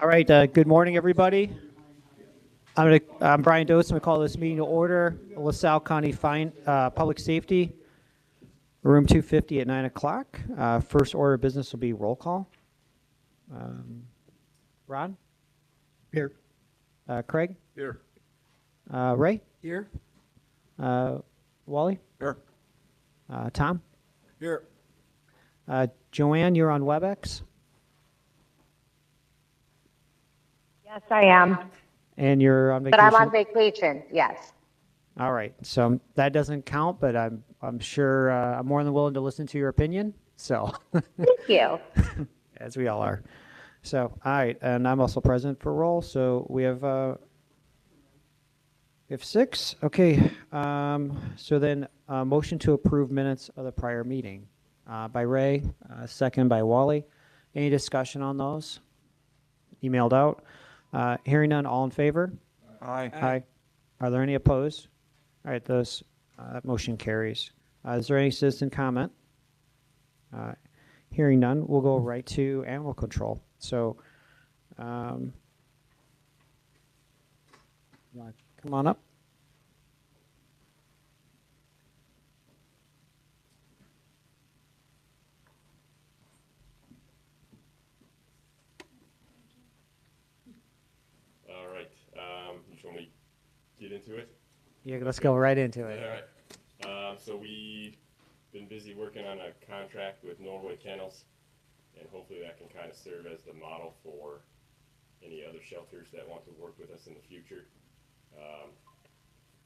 All right, good morning, everybody. I'm Brian Dose. I'm going to call this meeting to order. LaSalle County Public Safety, room 250 at 9 o'clock. First order of business will be roll call. Ron? Here. Craig? Here. Ray? Here. Wally? Here. Tom? Here. Joanne, you're on WebEx? Yes, I am, And you're on but vacation? I'm on vacation, yes. All right, so that doesn't count, but I'm sure I'm more than willing to listen to your opinion. So, Thank you. as we all are. So, all right, and I'm also present for roll. So we have 6. Okay, so then motion to approve minutes of the prior meeting by Ray, second by Wally. Any discussion on those? Emailed out. Hearing none, all in favor? Aye. Aye. Are there any opposed? All right, those motion carries. Is there any citizen comment? Hearing none, we'll go right to animal control. So, you want to come on up? All right, you just want me to get into it? Yeah, let's go right into it. All right, so we've been busy working on a contract with Norway Kennels, and hopefully that can kind of serve as the model for any other shelters that want to work with us in the future.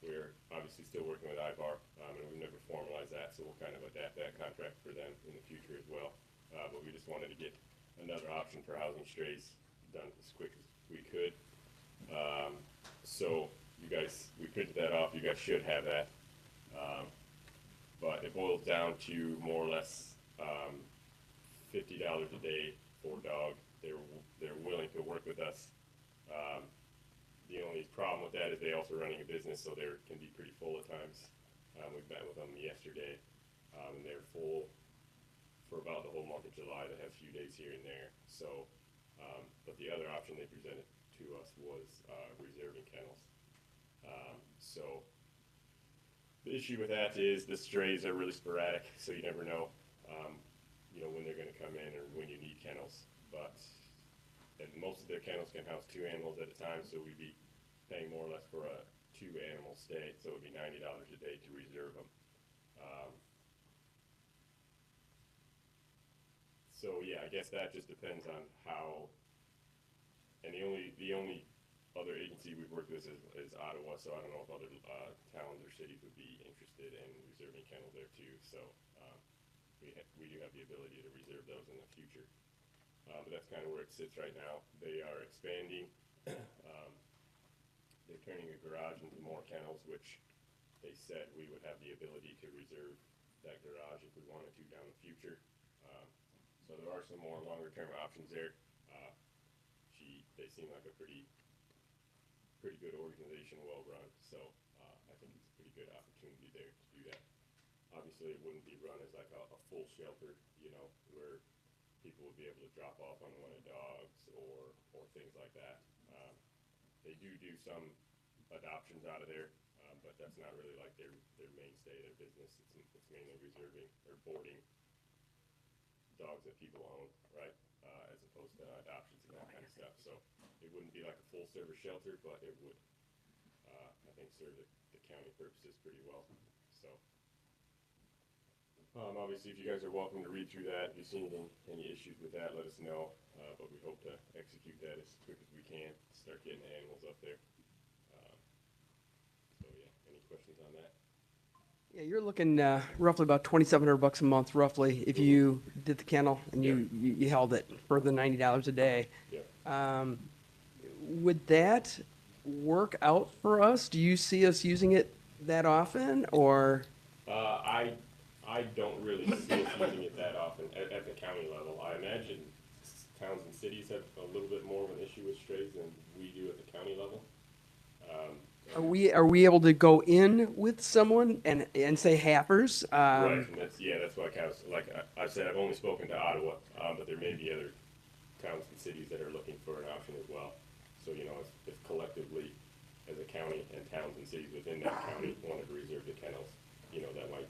We're obviously still working with IBAR, and we've never formalized that, so we'll kind of adapt that contract for them in the future as well. But we just wanted to get another option for housing strays done as quick as we could. So you guys, we printed that off. You guys should have that. But it boils down to more or less $50 a day for a dog. They're willing to work with us. The only problem with that is they also running a business, so they can be pretty full at times. We met with them yesterday, and they're full for about the whole month of July. They have a few days here and there. So, but the other option they presented to us was reserving kennels. So the issue with that is the strays are really sporadic, so you never know, when they're going to come in or when you need kennels. But and most of their kennels can house 2 animals at a time, so we'd be paying more or less for a 2-animal stay, so it would be $90 a day to reserve them. So yeah, I guess that just depends on how. And the only other agency we've worked with is Ottawa, so I don't know if other towns or cities would be interested in reserving kennels there too. So we do have the ability to reserve those in the future. But that's kind of where it sits right now. They are expanding. They're turning a garage into more kennels, which they said we would have the ability to reserve that garage if we wanted to down the future. So there are some more longer-term options there. They seem like a pretty good organization, well-run. So I think it's a pretty good opportunity there to do that. Obviously, it wouldn't be run as like a full shelter, where people would be able to drop off unwanted dogs or things like that. They do some adoptions out of there, but that's not really like their mainstay, their business. It's mainly reserving or boarding dogs that people own, right? As opposed to adoptions and that kind of stuff. So it wouldn't be like a full service shelter, but it would, I think, serve the county purposes pretty well. So obviously, if you guys are welcome to read through that, if you see any issues with that, let us know. But we hope to execute that as quick as we can, start getting the animals up there. So yeah, any questions on that? Yeah, you're looking roughly about $2,700 a month, roughly, if you did the kennel and you held it for the $90 a day. Yeah. Would that work out for us? Do you see us using it that often, or? I don't really see us using it that often at the county level. I imagine towns and cities have a little bit more of an issue with strays than we do at the county level. Are we able to go in with someone and say haffers? Right, and that's why I said I've only spoken to Ottawa, but there may be other towns and cities that are looking for an option as well. So, you know, if collectively, as a county and towns and cities within that county wanted to reserve the kennels, you know, that might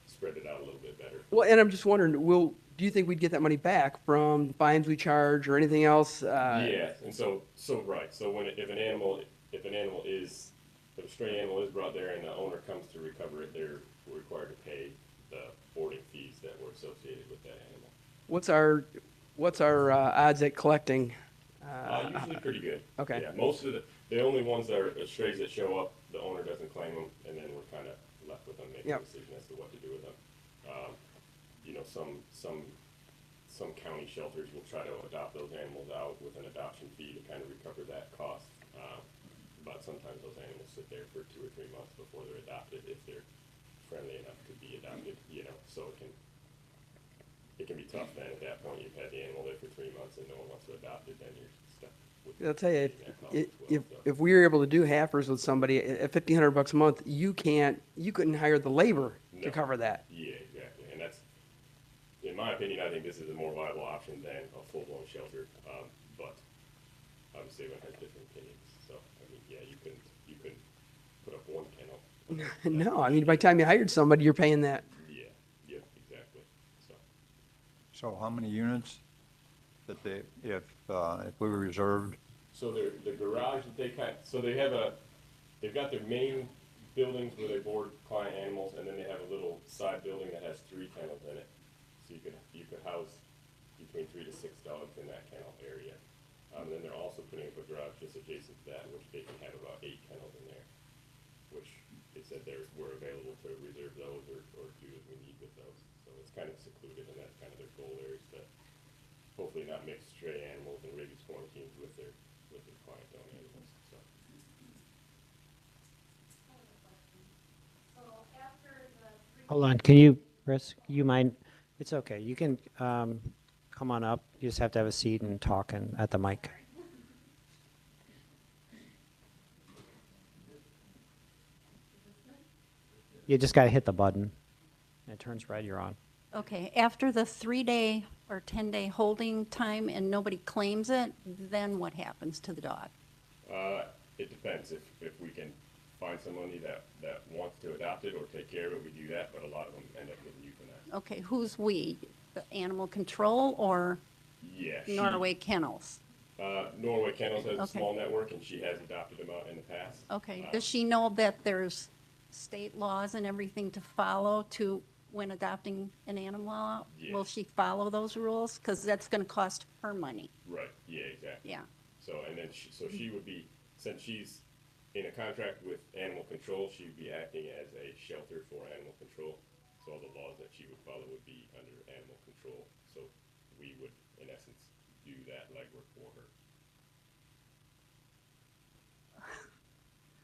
spread it out a little bit better. Well, and I'm just wondering, do you think we'd get that money back from the fines we charge or anything else? Yeah, and so right, so if a stray animal is brought there and the owner comes to recover it, they're required to pay the boarding fees that were associated with that animal. What's our odds at collecting? Usually pretty good. Okay. Yeah, most of the only ones that are strays that show up, the owner doesn't claim them, and then we're kind of left with them making Yep. a decision as to what to do with them. You know, some county shelters will try to adopt those animals out with an adoption fee to kind of recover that cost. But sometimes those animals sit there for 2 or 3 months before they're adopted, if they're friendly enough to be adopted, you know, so it can be tough then at that point. You've had the animal there for 3 months and no one wants to adopt it, then you're stuck with. I'll tell you, that cost as well, so. if we were able to do halfers with somebody at $1,500 a month, you couldn't hire the labor to No. cover that. Yeah, exactly, and that's, in my opinion, I think this is a more viable option than a full-blown shelter, but obviously everyone has different opinions, so, I mean, yeah, you couldn't put up one kennel. No, I mean, by the time you hired somebody, you're paying that. Yeah, exactly, so. So how many units that if we reserved? So the garage that they've got their main buildings where they board client animals, and then they have a little side building that has 3 kennels in it. So you could house between 3 to 6 dogs in that kennel area. And then they're also putting up a garage just adjacent to that, which they can have about 8 kennels in there, which they said we're available to reserve those or do as we need with those. So it's kind of secluded, and that's kind of their goal there, is to hopefully not mix stray animals and rabies quarantines with their client-owned animals, so. Hold on, can you, Chris, you mind, it's okay, you can come on up, you just have to have a seat and talk at the mic. You just gotta hit the button, and it turns red, you're on. Okay, after the 3-day or 10-day holding time and nobody claims it, then what happens to the dog? It depends. If we can find somebody that wants to adopt it or take care of it, we do that, but a lot of them end up getting euthanized. Okay, who's we? The animal control or Yeah. Norway Kennels? Norway Kennels has a Okay. small network, and she has adopted them out in the past. Okay, does she know that there's state laws and everything to follow when adopting an animal? Yeah. Will she follow those rules? Because that's going to cost her money. Right, yeah, exactly. Yeah, So, and then she would be, since she's in a contract with animal control, she would be acting as a shelter for animal control. So all the laws that she would follow would be under animal control. So we would, in essence, do that legwork for her.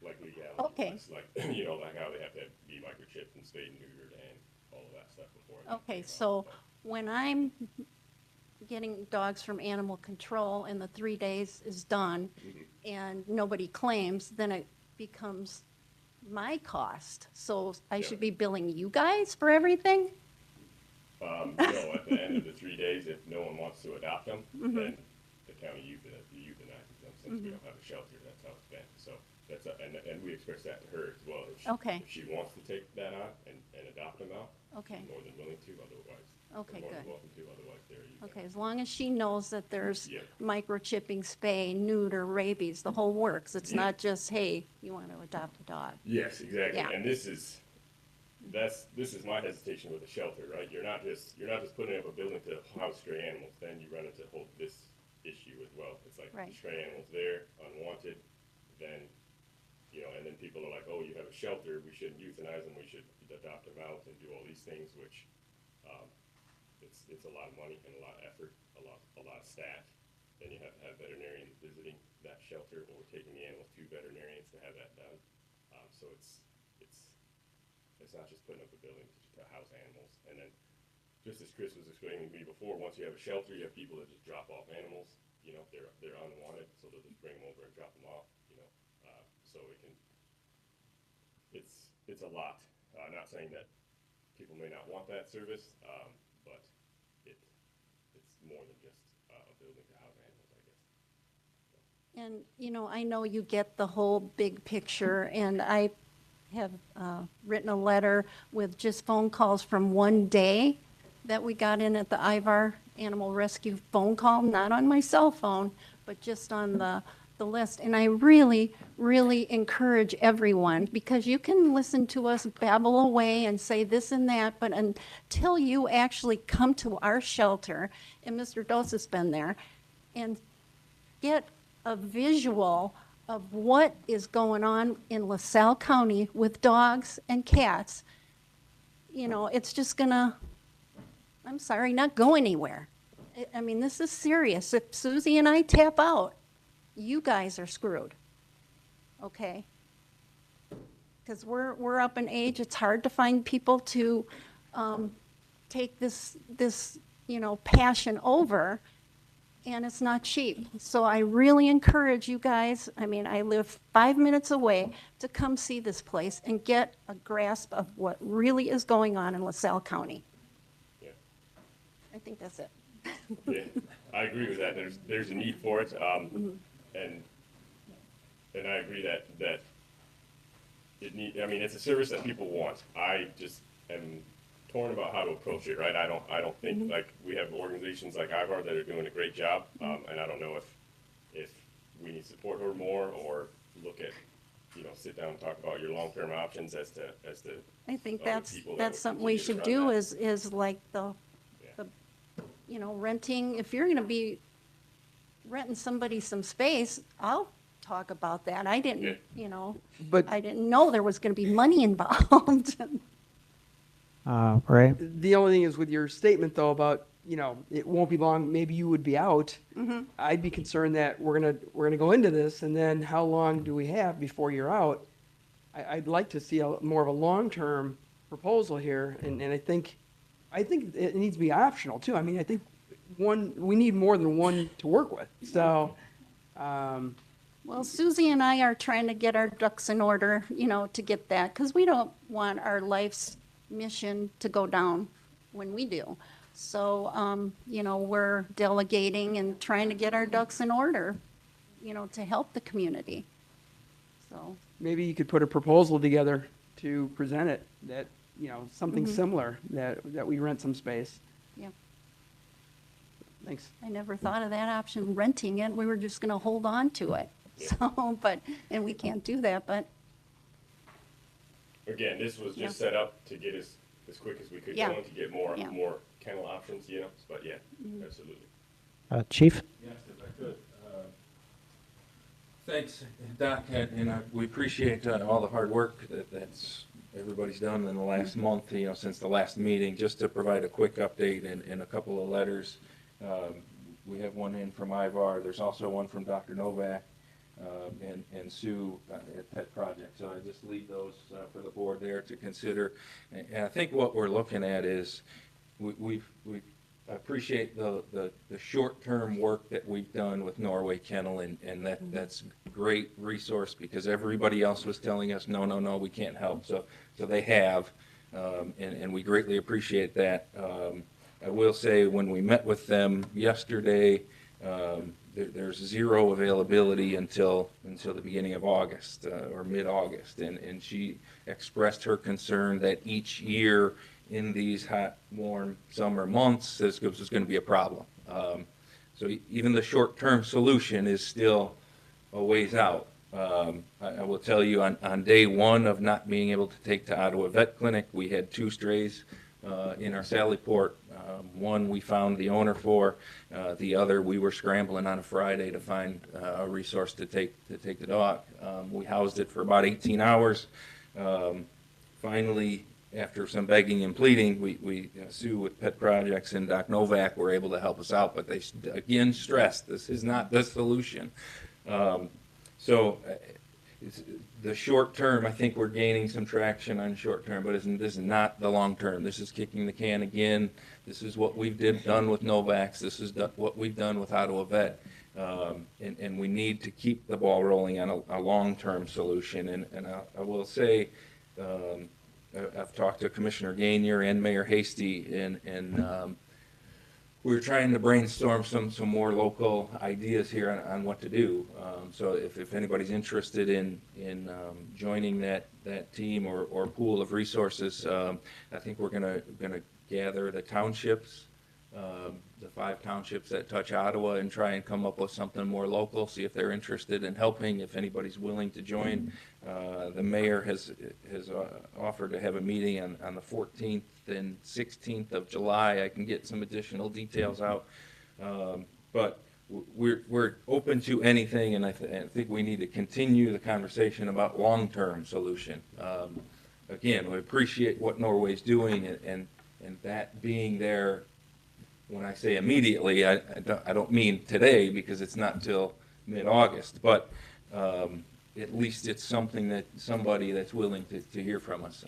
Like legality. Okay. Like, you know, like how they have to be microchipped and spayed and neutered and all of that stuff before. okay, so when I'm getting dogs from animal control and the 3 days is done and nobody claims, then it becomes my cost. So I Yeah. should be billing you guys for everything? No, at the end of the 3 days, if no one wants to adopt them, then the county euthanizes them, since we don't have a shelter. That's how it's been. So that's and we express that to her as well. Okay. If she wants to take that on and adopt them out, Okay. she's more than willing to. Otherwise, Okay, more than good. welcome to. Otherwise, they're euthanized. Okay, as long as she knows that there's Yeah. microchipping, spay, neuter, rabies, the whole works. It's Yeah. not just, hey, you want to adopt a dog. Yes, exactly. Yeah. And this is my hesitation with a shelter, right? You're not just putting up a building to house stray animals. Then you run into this issue as well. It's like Right. stray animals there, unwanted, then and then people are like, oh, you have a shelter, we shouldn't euthanize them, we should adopt them out and do all these things, which it's a lot of money and a lot of effort, a lot of staff. Then you have to have veterinarians visiting that shelter or taking the animals to veterinarians to have that done. So it's not just putting up a building to house animals. And then, just as Chris was explaining to me before, once you have a shelter, you have people that just drop off animals. They're unwanted, so they'll just bring them over and drop them off. So it's a lot. Not saying that people may not want that service, but it's more than just a building to house animals. And, I know you get the whole big picture, and I have written a letter with just phone calls from one day that we got in at the Ivar Animal Rescue phone call, not on my cell phone, but just on the list. And I really, really encourage everyone, because you can listen to us babble away and say this and that, but until you actually come to our shelter, and Mr. Dos has been there, and get a visual of what is going on in LaSalle County with dogs and cats, it's just gonna, I'm sorry, not go anywhere. I mean, this is serious. If Susie and I tap out, you guys are screwed, okay? Because we're up in age. It's hard to find people to take this passion over, and it's not cheap. So I really encourage you guys, I mean, I live 5 minutes away, to come see this place and get a grasp of what really is going on in LaSalle County. Yeah. I think that's it. Yeah, I agree with that. There's a need for it, and I agree that I mean, it's a service that people want. I just am torn about how to approach it, right? I don't think, like, we have organizations like Ivar that are doing a great job, and I don't know if we need to support her more, or look at, sit down and talk about your long-term options as to. I think other people that that's would something we continue to should run do that. is like the renting, if you're gonna be renting somebody some space, I'll talk about that. I didn't, But I didn't know there was gonna be money involved. Ray? the only thing is with your statement though about, it won't be long, maybe you would be out. I'd be concerned that we're gonna go into this, and then how long do we have before you're out? I'd like to see more of a long-term proposal here, and I think it needs to be optional too. I mean, I think we need more than one to work with. So, Well, Susie and I are trying to get our ducks in order, to get that, because we don't want our life's mission to go down when we do. So, we're delegating and trying to get our ducks in order, to help the community. So, maybe you could put a proposal together to present it, that, something similar, that we rent some space. yeah, Thanks. I never thought of that option, renting it. We were just going to hold on to it. So, and we can't do that, but Again, this was Yeah. just set up to get us as quick as we could Yeah. going, to get more Yeah. kennel options, but yeah, absolutely. Chief? Yes, if I could. Thanks, Doc, and we appreciate all the hard work that's everybody's done in the last month, since the last meeting. Just to provide a quick update and a couple of letters. We have one in from Ivar. There's also one from Dr. Novak and Sue at Pet Project. So I just leave those for the board there to consider. And I think what we're looking at is we appreciate the short-term work that we've done with Norway Kennel, and that's great resource, because everybody else was telling us, no, we can't help. So they have, and we greatly appreciate that. I will say, when we met with them yesterday, there's zero availability until the beginning of August, or mid-August. And she expressed her concern that each year in these hot, warm summer months, this was going to be a problem. So even the short-term solution is still a ways out. I will tell you, on day one of not being able to take to Ottawa Vet Clinic, we had 2 strays in our Sallyport. One we found the owner for, the other we were scrambling on a Friday to find a resource to take the dog. We housed it for about 18 hours. Finally, after some begging and pleading, we Sue with Pet Projects and Doc Novak were able to help us out, but they again stressed this is not the solution. The short term, I think we're gaining some traction on short term, but this is not the long term. This is kicking the can again. This is what we've done with Novaks. This is what we've done with Ottawa Vet. And we need to keep the ball rolling on a long-term solution. And I will say, I've talked to Commissioner Gainier and Mayor Hasty, and we're trying to brainstorm some more local ideas here on what to do. So if anybody's interested in joining that team or pool of resources, I think we're gonna gather the townships, the 5 townships that touch Ottawa, and try and come up with something more local, see if they're interested in helping, if anybody's willing to join. The mayor has offered to have a meeting on the 14th and 16th of July. I can get some additional details out. But we're open to anything, and I think we need to continue the conversation about long-term solution. Again, we appreciate what Norway's doing, and that being there, when I say immediately, I don't mean today, because it's not till mid-August, but at least it's something that somebody that's willing to hear from us.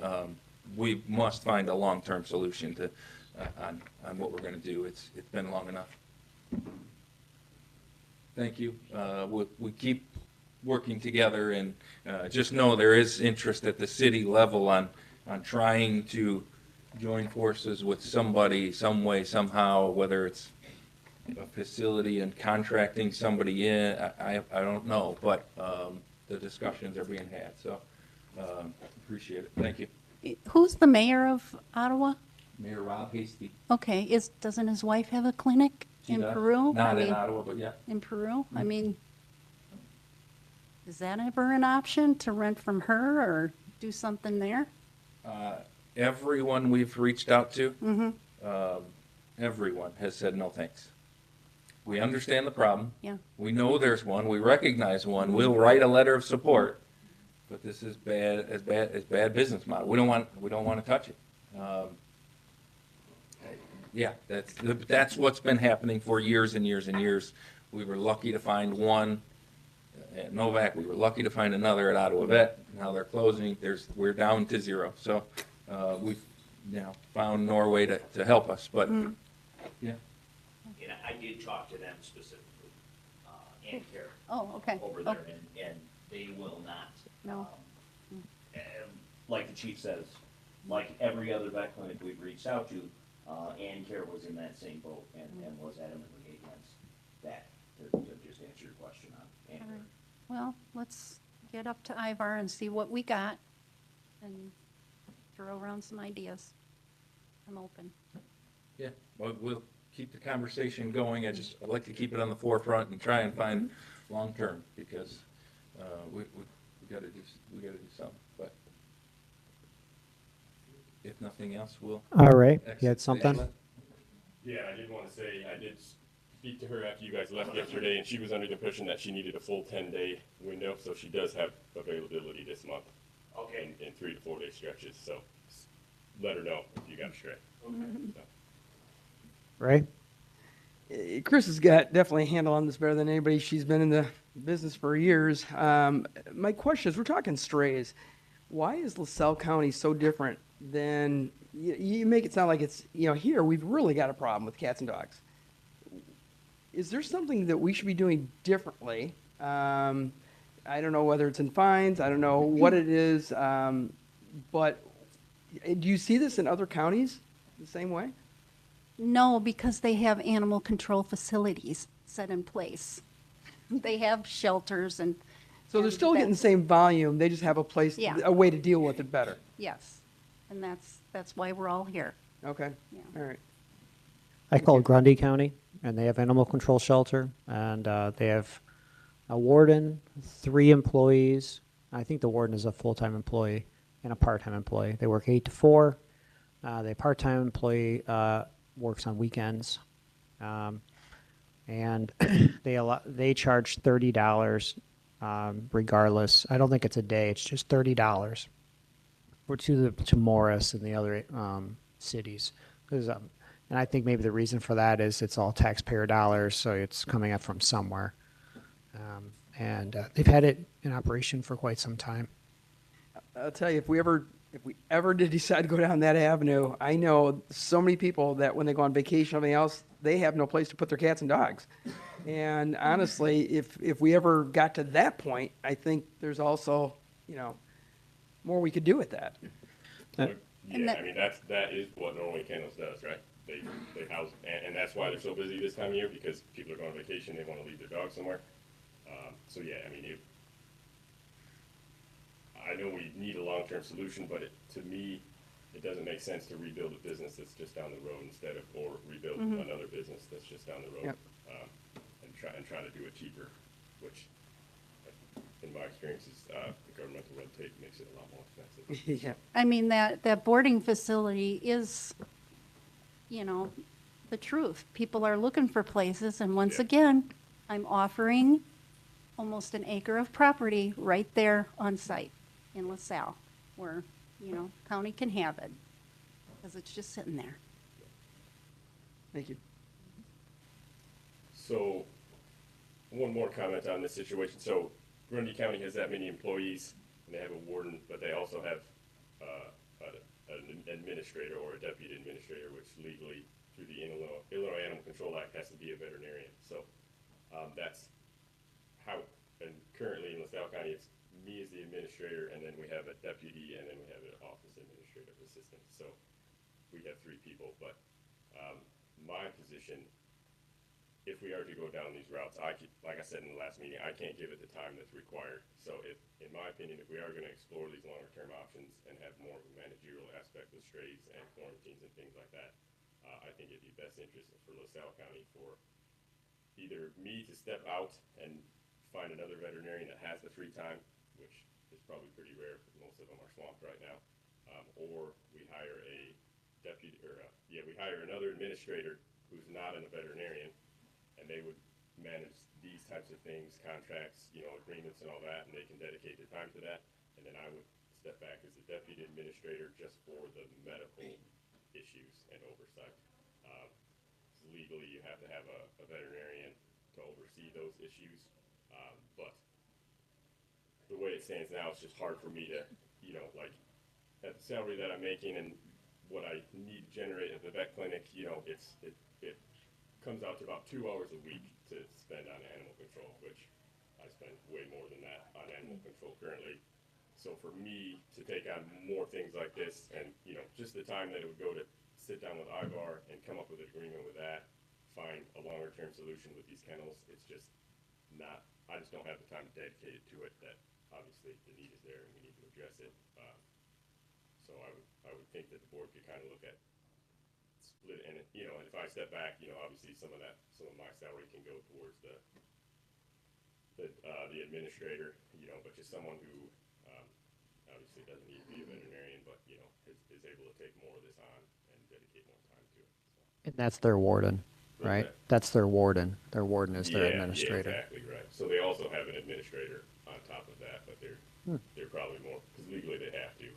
We must find a long-term solution to on what we're going to do. It's been long enough. Thank you. We keep working together, and just know there is interest at the city level on trying to join forces with somebody, some way, somehow, whether it's a facility and contracting somebody in, I don't know, but the discussions are being had, so appreciate it. Thank you. Who's the mayor of Ottawa? Mayor Rob Hasty. Okay, doesn't his wife have a clinic She in does. Peru? Not in Ottawa, but yeah. In Peru? I mean, is that ever an option to rent from her or do something there? Everyone we've reached out to, everyone has said no thanks. We understand the problem. Yeah. We know there's one. We recognize one. We'll write a letter of support. But this is bad business model. We don't want to touch it. Yeah, that's what's been happening for years and years and years. We were lucky to find one at Novak. We were lucky to find another at Ottawa Vet. Now they're closing. We're down to 0. So we've now found Norway to help us. But yeah. And I did talk to them specifically, and Care Oh, okay. over there, and they will not. No. And like the chief says, like every other vet clinic we've reached out to, and Care was in that same boat and was adamantly against that, to just answer your question on and Care. Well, let's get up to Ivar and see what we got and throw around some ideas. I'm open. Yeah, well, we'll keep the conversation going. I'd like to keep it on the forefront and try and find long-term, because we gotta do something. But if nothing else, we'll. All right, you exit had something? station. Yeah, I did want to say, I did speak to her after you guys left yesterday, and she was under the impression that she needed a full 10-day window, so she does have availability this month. Okay. In 3 to 4 day stretches, so let her know if you got a stray. So. Ray? Chris has got definitely a handle on this better than anybody. She's been in the business for years. My question is, we're talking strays. Why is LaSalle County so different than, you make it sound like it's, here we've really got a problem with cats and dogs. Is there something that we should be doing differently? I don't know whether it's in fines, I don't know what it is, but do you see this in other counties the same way? No, because they have animal control facilities set in place. They have shelters and. So they're still getting the same volume, they just have a place, Yeah. a way to deal with it better. Yes, and that's why we're all here. Okay, Yeah. all right. I called Grundy County, and they have animal control shelter, and they have a warden, 3 employees. I think the warden is a full-time employee and a part-time employee. They work 8 to 4. The part-time employee works on weekends, and they charge $30 regardless. I don't think it's a day; it's just $30 to Morris and the other cities. 'Cause, and I think maybe the reason for that is it's all taxpayer dollars, so it's coming up from somewhere. And they've had it in operation for quite some time. I'll tell you, if we ever did decide to go down that avenue, I know so many people that when they go on vacation or anything else, they have no place to put their cats and dogs. And honestly, if we ever got to that point, I think there's also, more we could do with that. Yeah, And that- I mean, that is what Norway Kennels does, right? they house, and that's why they're so busy this time of year, because people are going on vacation, they want to leave their dog somewhere. So yeah, I mean, I know we need a long-term solution, but to me, it doesn't make sense to rebuild a business that's just down the road instead of, or rebuild another business that's just down the road. Yep. And try to do it cheaper, which, in my experience, is the governmental red tape makes it a lot more expensive. Yeah. I mean, that boarding facility is, you know, the truth. People are looking for places, and once Yeah. again, I'm offering almost an acre of property right there on site in LaSalle, where, you know, county can have it, because it's just sitting there. Thank you. So, one more comment on this situation. So, Grundy County has that many employees, and they have a warden, but they also have an administrator or a deputy administrator, which legally, through the Illinois Animal Control Act, has to be a veterinarian. So, that's how, and currently in LaSalle County, it's me as the administrator, and then we have a deputy, and then we have an office administrative assistant. So, we have 3 people, but my position, if we are to go down these routes, like I said in the last meeting, I can't give it the time that's required. So if, in my opinion, if we are gonna explore these longer term options and have more of a managerial aspect with strays and quarantines and things like that, I think it'd be best interest for LaSalle County for either me to step out and find another veterinarian that has the free time, which is probably pretty rare because most of them are swamped right now, or we hire a deputy, or, we hire another administrator who's not a veterinarian, and they would manage these types of things, contracts, you know, agreements and all that, and they can dedicate their time to that. And then I would step back as the deputy administrator just for the medical issues and oversight. Legally, you have to have a veterinarian to oversee those issues, but the way it stands now, it's just hard for me to, you know, like, at the salary that I'm making and what I need to generate at the vet clinic, you know, it comes out to about 2 hours a week to spend on animal control, which I spend way more than that on animal control currently. So for me to take on more things like this, and, you know, just the time that it would go to sit down with Ivar and come up with an agreement with that, find a longer term solution with these kennels, it's just not, I just don't have the time dedicated to it. That obviously the need is there and we need to address it. So I would think that the board could kind of look at split, and, you know, and if I step back, you know, obviously some of my salary can go towards the administrator, you know, but just someone who obviously doesn't need to be a veterinarian, but, you know, is able to take more of this on and dedicate more time to it. So. And that's their warden, right? Okay. That's their warden. Their warden is their Yeah, administrator. yeah, exactly, right. So they also have an administrator on top of that, but they're probably more, because legally they have to,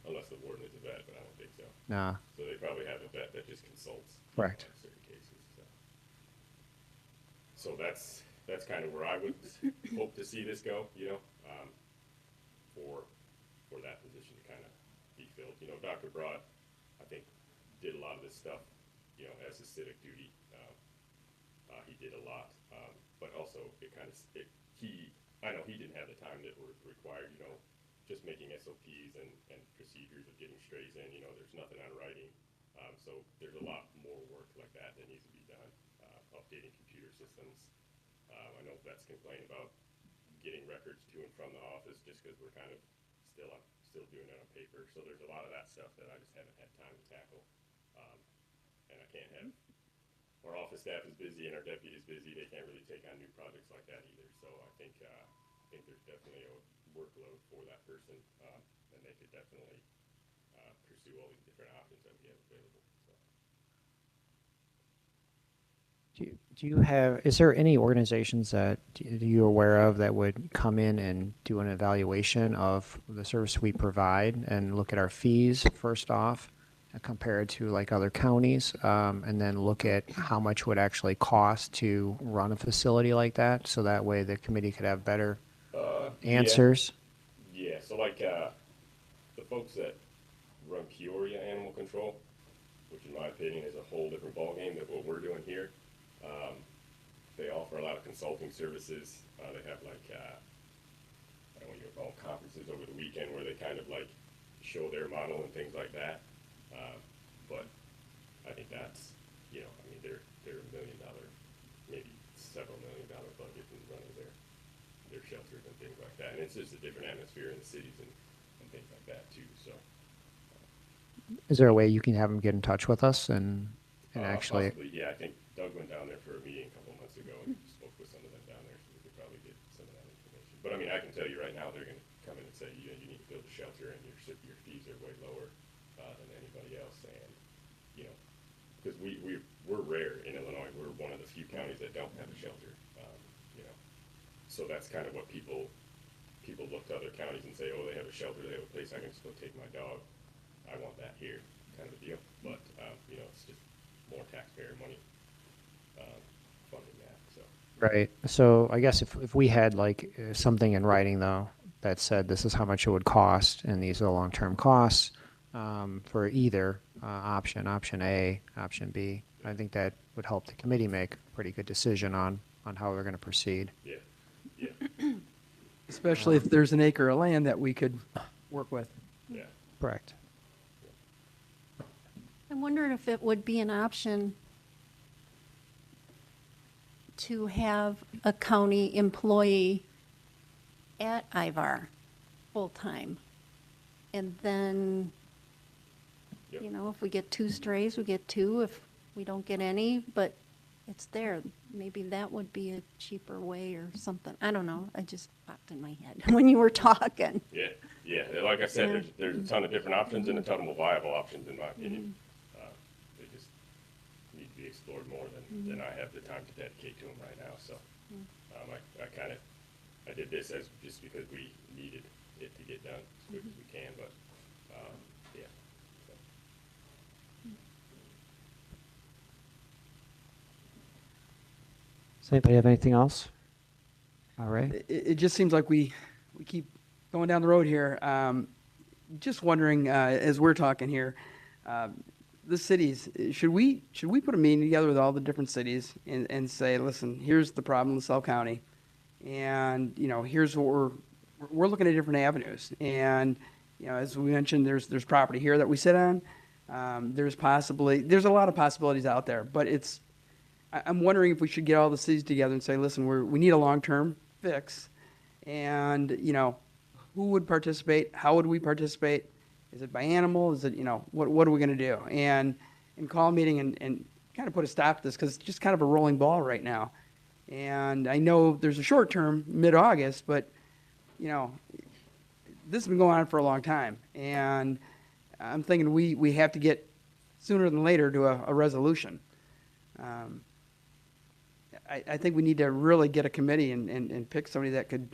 unless the warden is a vet, but I don't think so. Nah, So they probably have a vet that just consults. Correct. On certain cases, so that's kind of where I would hope to see this go, you know, for that position to kind of be filled. You know, Dr. Broad, I think, did a lot of this stuff, you know, as his civic duty. He did a lot, but also I know he didn't have the time that was required, you know, just making SOPs and procedures of getting strays in, you know, there's nothing on writing. So there's a lot more work like that needs to be done, updating computer systems. I know vets complain about getting records to and from the office just because we're kind of still doing it on paper. So there's a lot of that stuff that I just haven't had time to tackle. And I can't have, our office staff is busy and our deputy is busy. They can't really take on new projects like that either. So I think there's definitely a workload for that person, and they could definitely pursue all these different options that we have available. So. do you have, is there any organizations that you're aware of that would come in and do an evaluation of the service we provide and look at our fees first off, compared to like other counties, and then look at how much would actually cost to run a facility like that, so that way the committee could have better answers? Yeah, so like the folks that run Peoria Animal Control, which in my opinion is a whole different ballgame than what we're doing here. They offer a lot of consulting services. They have like, I don't know what you would call them, conferences over the weekend where they kind of like show their model and things like that. But I think that's, you know, I mean, they're $1 million, maybe several $1 million budget in running their shelters and things like that. And it's just a different atmosphere in the cities and things like that too, so. Is there a way you can have them get in touch with us and actually? Possibly, yeah, I think Doug went down there for a meeting a couple of months ago and spoke with some of them down there, so we could probably get some of that information. But I mean, I can tell you right now, they're gonna come in and say, you know, you need to build a shelter and your fees are way lower, than anybody else, and, you know, because we're rare in Illinois, we're one of the few counties that don't have a shelter, you know. So that's kind of what people look to other counties and say, oh, they have a shelter, they have a place I can just go take my dog, I want that here, kind of a deal. But, you know, it's just more taxpayer money, funding that, so. Right. So I guess if we had like something in writing though that said this is how much it would cost and these are the long-term costs for either option A, option B, I think that would help the committee make a pretty good decision on how we're going to proceed. Yeah, yeah, Especially if there's an acre of land that we could work with. yeah. Correct. I'm wondering if it would be an option to have a county employee at Ivar full-time. And then, Yep. you know, if we get 2 strays, we get 2. If we don't get any, but it's there. Maybe that would be a cheaper way or something. I don't know. It just popped in my head when you were talking. Yeah, yeah, like I said, Yeah. there's a ton of different options and a ton of viable options in my opinion. They just need to be explored more than I have the time to dedicate to them right now, so. I did this as, just because we needed it to get done as quick as we can, but, yeah. So. Does anybody have anything else? All right. It just seems like we keep going down the road here. Just wondering, as we're talking here, the cities, should we put a meeting together with all the different cities and say, listen, here's the problem in LaSalle County, and you know, here's what we're looking at different avenues, and you know, as we mentioned, there's property here that we sit on. There's a lot of possibilities out there, but I'm wondering if we should get all the cities together and say, listen, we need a long-term fix, and you know, who would participate? How would we participate? Is it by animal? Is it, you know, what are we going to do? And call a meeting and kind of put a stop to this, because it's just kind of a rolling ball right now. And I know there's a short term, mid-August, but you know, this has been going on for a long time, and I'm thinking we have to get sooner than later to a resolution. I think we need to really get a committee and pick somebody that could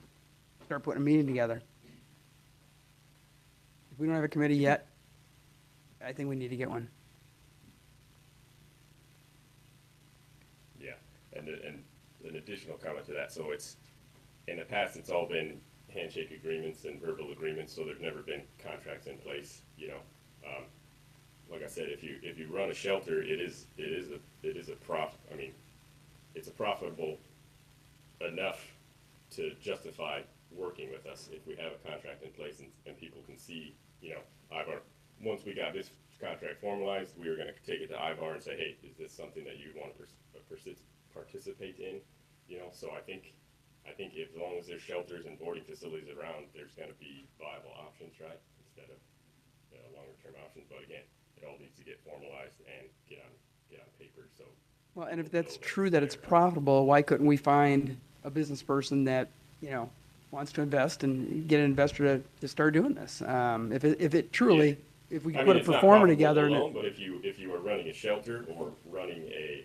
start putting a meeting together. If we don't have a committee yet, I think we need to get one. Yeah, and an additional comment to that, so it's, in the past, it's all been handshake agreements and verbal agreements, so there's never been contracts in place, you know. Like I said, if you run a shelter, it's profitable enough to justify working with us if we have a contract in place and people can see, you know, Ivar, once we got this contract formalized, we were gonna take it to Ivar and say, hey, is this something that you'd want to participate in? You know, so I think as long as there's shelters and boarding facilities around, there's gonna be viable options, right? Instead of, you know, longer term options, but again, it all needs to get formalized and get on paper, so. Well, and if that's true that it's profitable, why couldn't we find a business person that, you know, wants to invest and get an investor to start doing this? If it truly, if we I could mean, put a it's not performer profitable together and alone, but if you are running a shelter or running a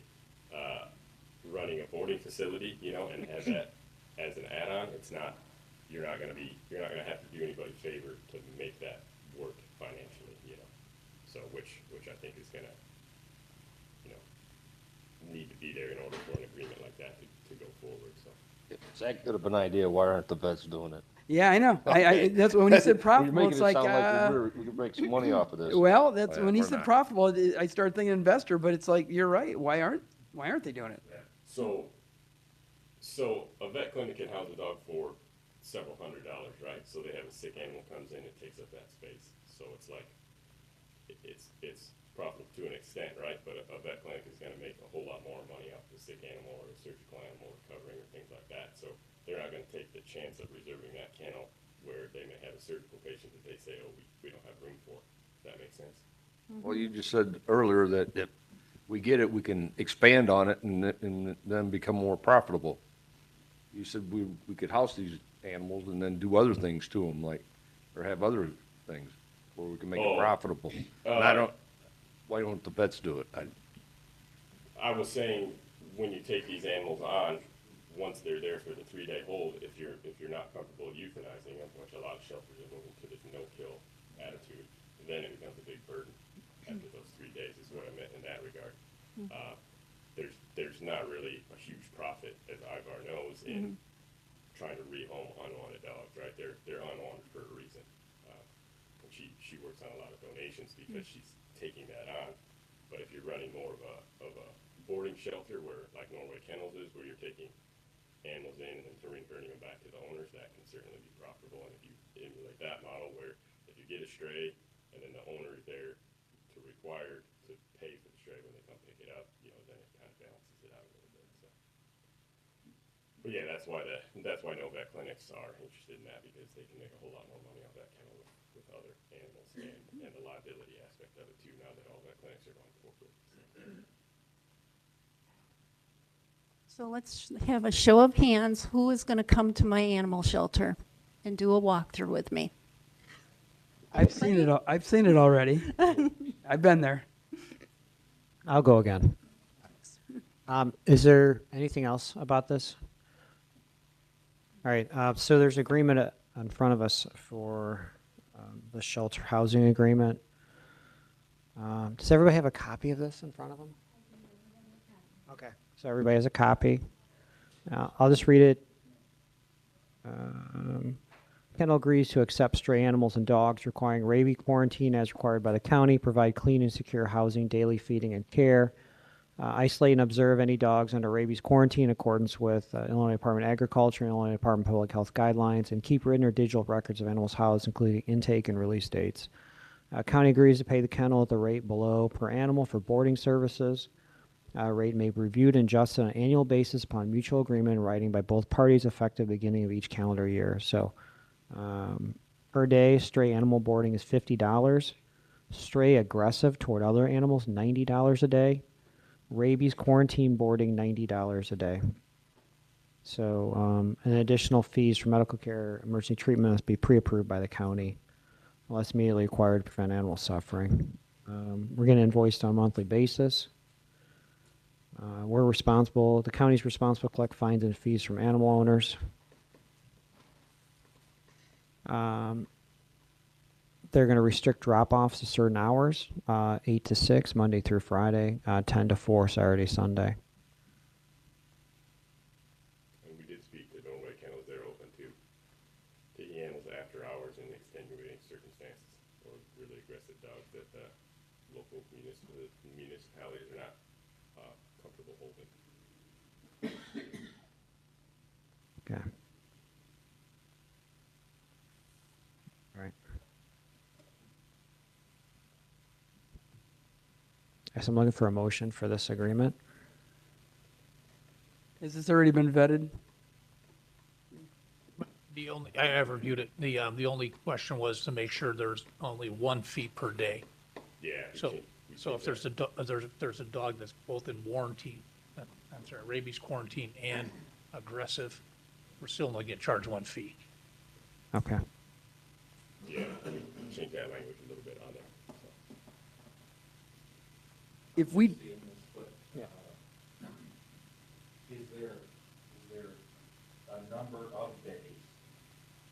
boarding facility, you know, and have that as an add-on, you're not gonna have to do anybody a favor to make that work financially, you know. So, which I think is gonna, you know, need to be there in order for an agreement like that to go forward, so. If it's that good of an idea, why aren't the vets doing it? yeah, I know. That's when you said profitable, You're it's making it like, sound like we could make some money off of this. well, that's Well, when you we're said not. profitable, I started thinking investor, but it's like, you're right. Why aren't they doing it? So a vet clinic can house a dog for several $100s, right? So they have a sick animal comes in, it takes up that space. So it's like, it's profitable to an extent, right? But a vet clinic is gonna make a whole lot more money off the sick animal or a surgical animal recovering or things like that. So they're not gonna take the chance of reserving that kennel where they may have a surgical patient that they say, oh, we don't have room for. Does that make sense? Well, you just said earlier that if we get it, we can expand on it and then become more profitable. You said we could house these animals and then do other things to them, like, or have other things where we can make Oh. it profitable. And I don't, why don't the vets do it? I was saying, when you take these animals on, once they're there for the 3-day hold, if you're not comfortable euthanizing them, which a lot of shelters are moving to this no-kill attitude, then it becomes a big burden after those 3 days, is what I meant in that regard. There's not really a huge profit, as Ivar knows, in trying to rehome unwanted dogs, right? They're unwanted for a reason. And she works on a lot of donations because she's taking that on. But if you're running more of a boarding shelter where, like Norway Kennels is, where you're taking animals in and then returning them back to the owners, that can certainly be profitable. And if you emulate that model where if you get a stray and then the owner is there to require to pay for the stray when they come pick it up, you know, then it kind of balances it out a little bit. So, but yeah, that's why no vet clinics are interested in that, because they can make a whole lot more money off that kennel with other animals and the liability aspect of it too. Now that all vet clinics are going corporate. So let's have a show of hands. Who is going to come to my animal shelter and do a walkthrough with me? I've seen it. I've seen it already. I've been there. I'll go again. Is there anything else about this? All right, so there's agreement in front of us for the shelter housing agreement. Does everybody have a copy of this in front of them? Okay, so everybody has a copy. I'll just read it. Kennel agrees to accept stray animals and dogs requiring rabies quarantine as required by the county, provide clean and secure housing, daily feeding and care, isolate and observe any dogs under rabies quarantine in accordance with Illinois Department of Agriculture and Illinois Department of Public Health guidelines, and keep written or digital records of animals housed, including intake and release dates. County agrees to pay the kennel at the rate below per animal for boarding services. Rate may be reviewed and adjusted on an annual basis upon mutual agreement in writing by both parties effective beginning of each calendar year. So per day, stray animal boarding is $50. Stray aggressive toward other animals, $90 a day. Rabies quarantine boarding, $90 a day. So, and additional fees for medical care, emergency treatment must be pre-approved by the county, unless immediately required to prevent animal suffering. We're getting invoiced on a monthly basis. We're responsible, the county's responsible to collect fines and fees from animal owners. They're going to restrict drop-offs to certain hours, 8 to 6, Monday through Friday, 10 to 4, Saturday, Sunday. And we did speak to Norway Kennels. They're open to taking animals after hours in extenuating circumstances or really aggressive dogs that local municipalities are not comfortable holding. Okay. All right. Guess I'm looking for a motion for this agreement. Has this already been vetted? I have reviewed it. The only question was to make sure there's only 1 fee per day. Yeah. So if there's a dog that's both in rabies quarantine and aggressive, we're still only get charged 1 fee. Okay. Yeah, change that language a little bit on there. So. If we, Is there a number of days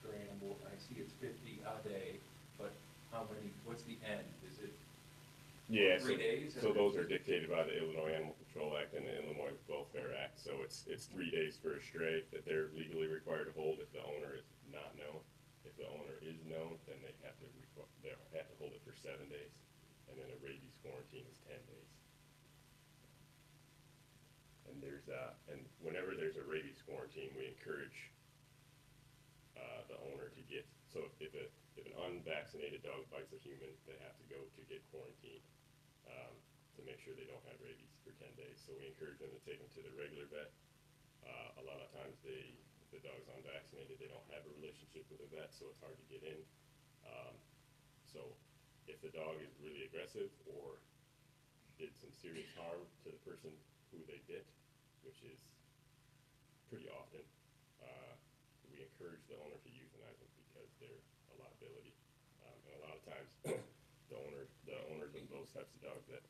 for animal? I see it's 50 a day, but how many, what's the end? Is it Yeah, 3 days? So those are dictated by the Illinois Animal Control Act and the Illinois Welfare Act. So it's 3 days for a stray that they're legally required to hold if the owner is not known. If the owner is known, then they have to hold it for 7 days, and then a rabies quarantine is 10 days. And whenever there's a rabies quarantine, we encourage the owner to get. So if an unvaccinated dog bites a human, they have to go to get quarantined. to make sure they don't have rabies for 10 days. So we encourage them to take them to the regular vet. A lot of times if the dog's unvaccinated, they don't have a relationship with a vet, so it's hard to get in. So if the dog is really aggressive or did some serious harm to the person who they bit, which is pretty often, we encourage the owner to euthanize them because they're a liability. And a lot of times, the owners of those types of dogs that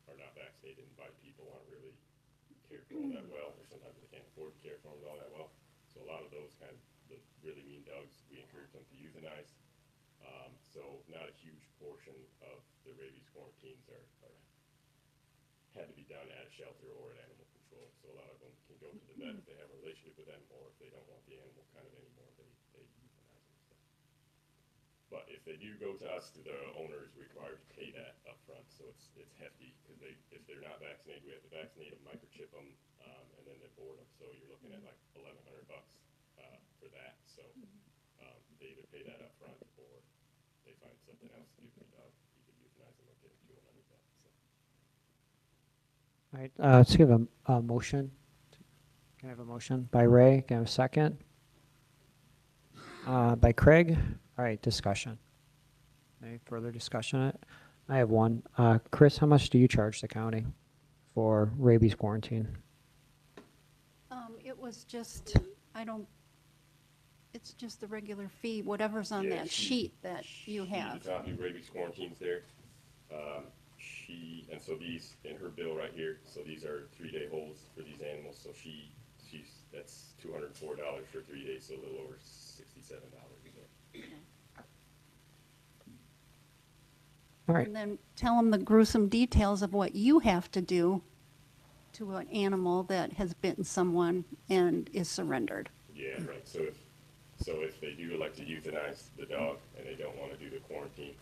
are not vaccinated and bite people aren't really cared for all that well, or sometimes they can't afford to care for them all that well. So a lot of those the really mean dogs, we encourage them to euthanize. So not a huge portion of the rabies quarantines had to be done at a shelter or at animal control. So a lot of them can go to the vet if they have a relationship with them, or if they don't want the animal anymore, they euthanize them and stuff. But if they do go to us, the owner is required to pay that up front. So it's hefty, because if they're not vaccinated, we have to vaccinate them, microchip them, and then they board them. So you're looking at like $1,100 for that. So they either pay that up front, or they find something else to do for the dog. You could euthanize them or get them $200. So. All right, let's give a motion. Can I have a motion by Ray? Can I have a second? By Craig. All right, discussion. Any further discussion on it? I have one. Chris, how much do you charge the county for rabies quarantine? It was just, it's just the regular fee, whatever's on Yeah, that sheet that you have. She does rabies quarantines there. And so these, in her bill right here, so these are 3-day holds for these animals. So that's $204 for 3 days, so a little over $67 a day. All right, And then tell them the gruesome details of what you have to do to an animal that has bitten someone and is surrendered. Yeah, right. So if they do elect to euthanize the dog and they don't want to do the quarantine,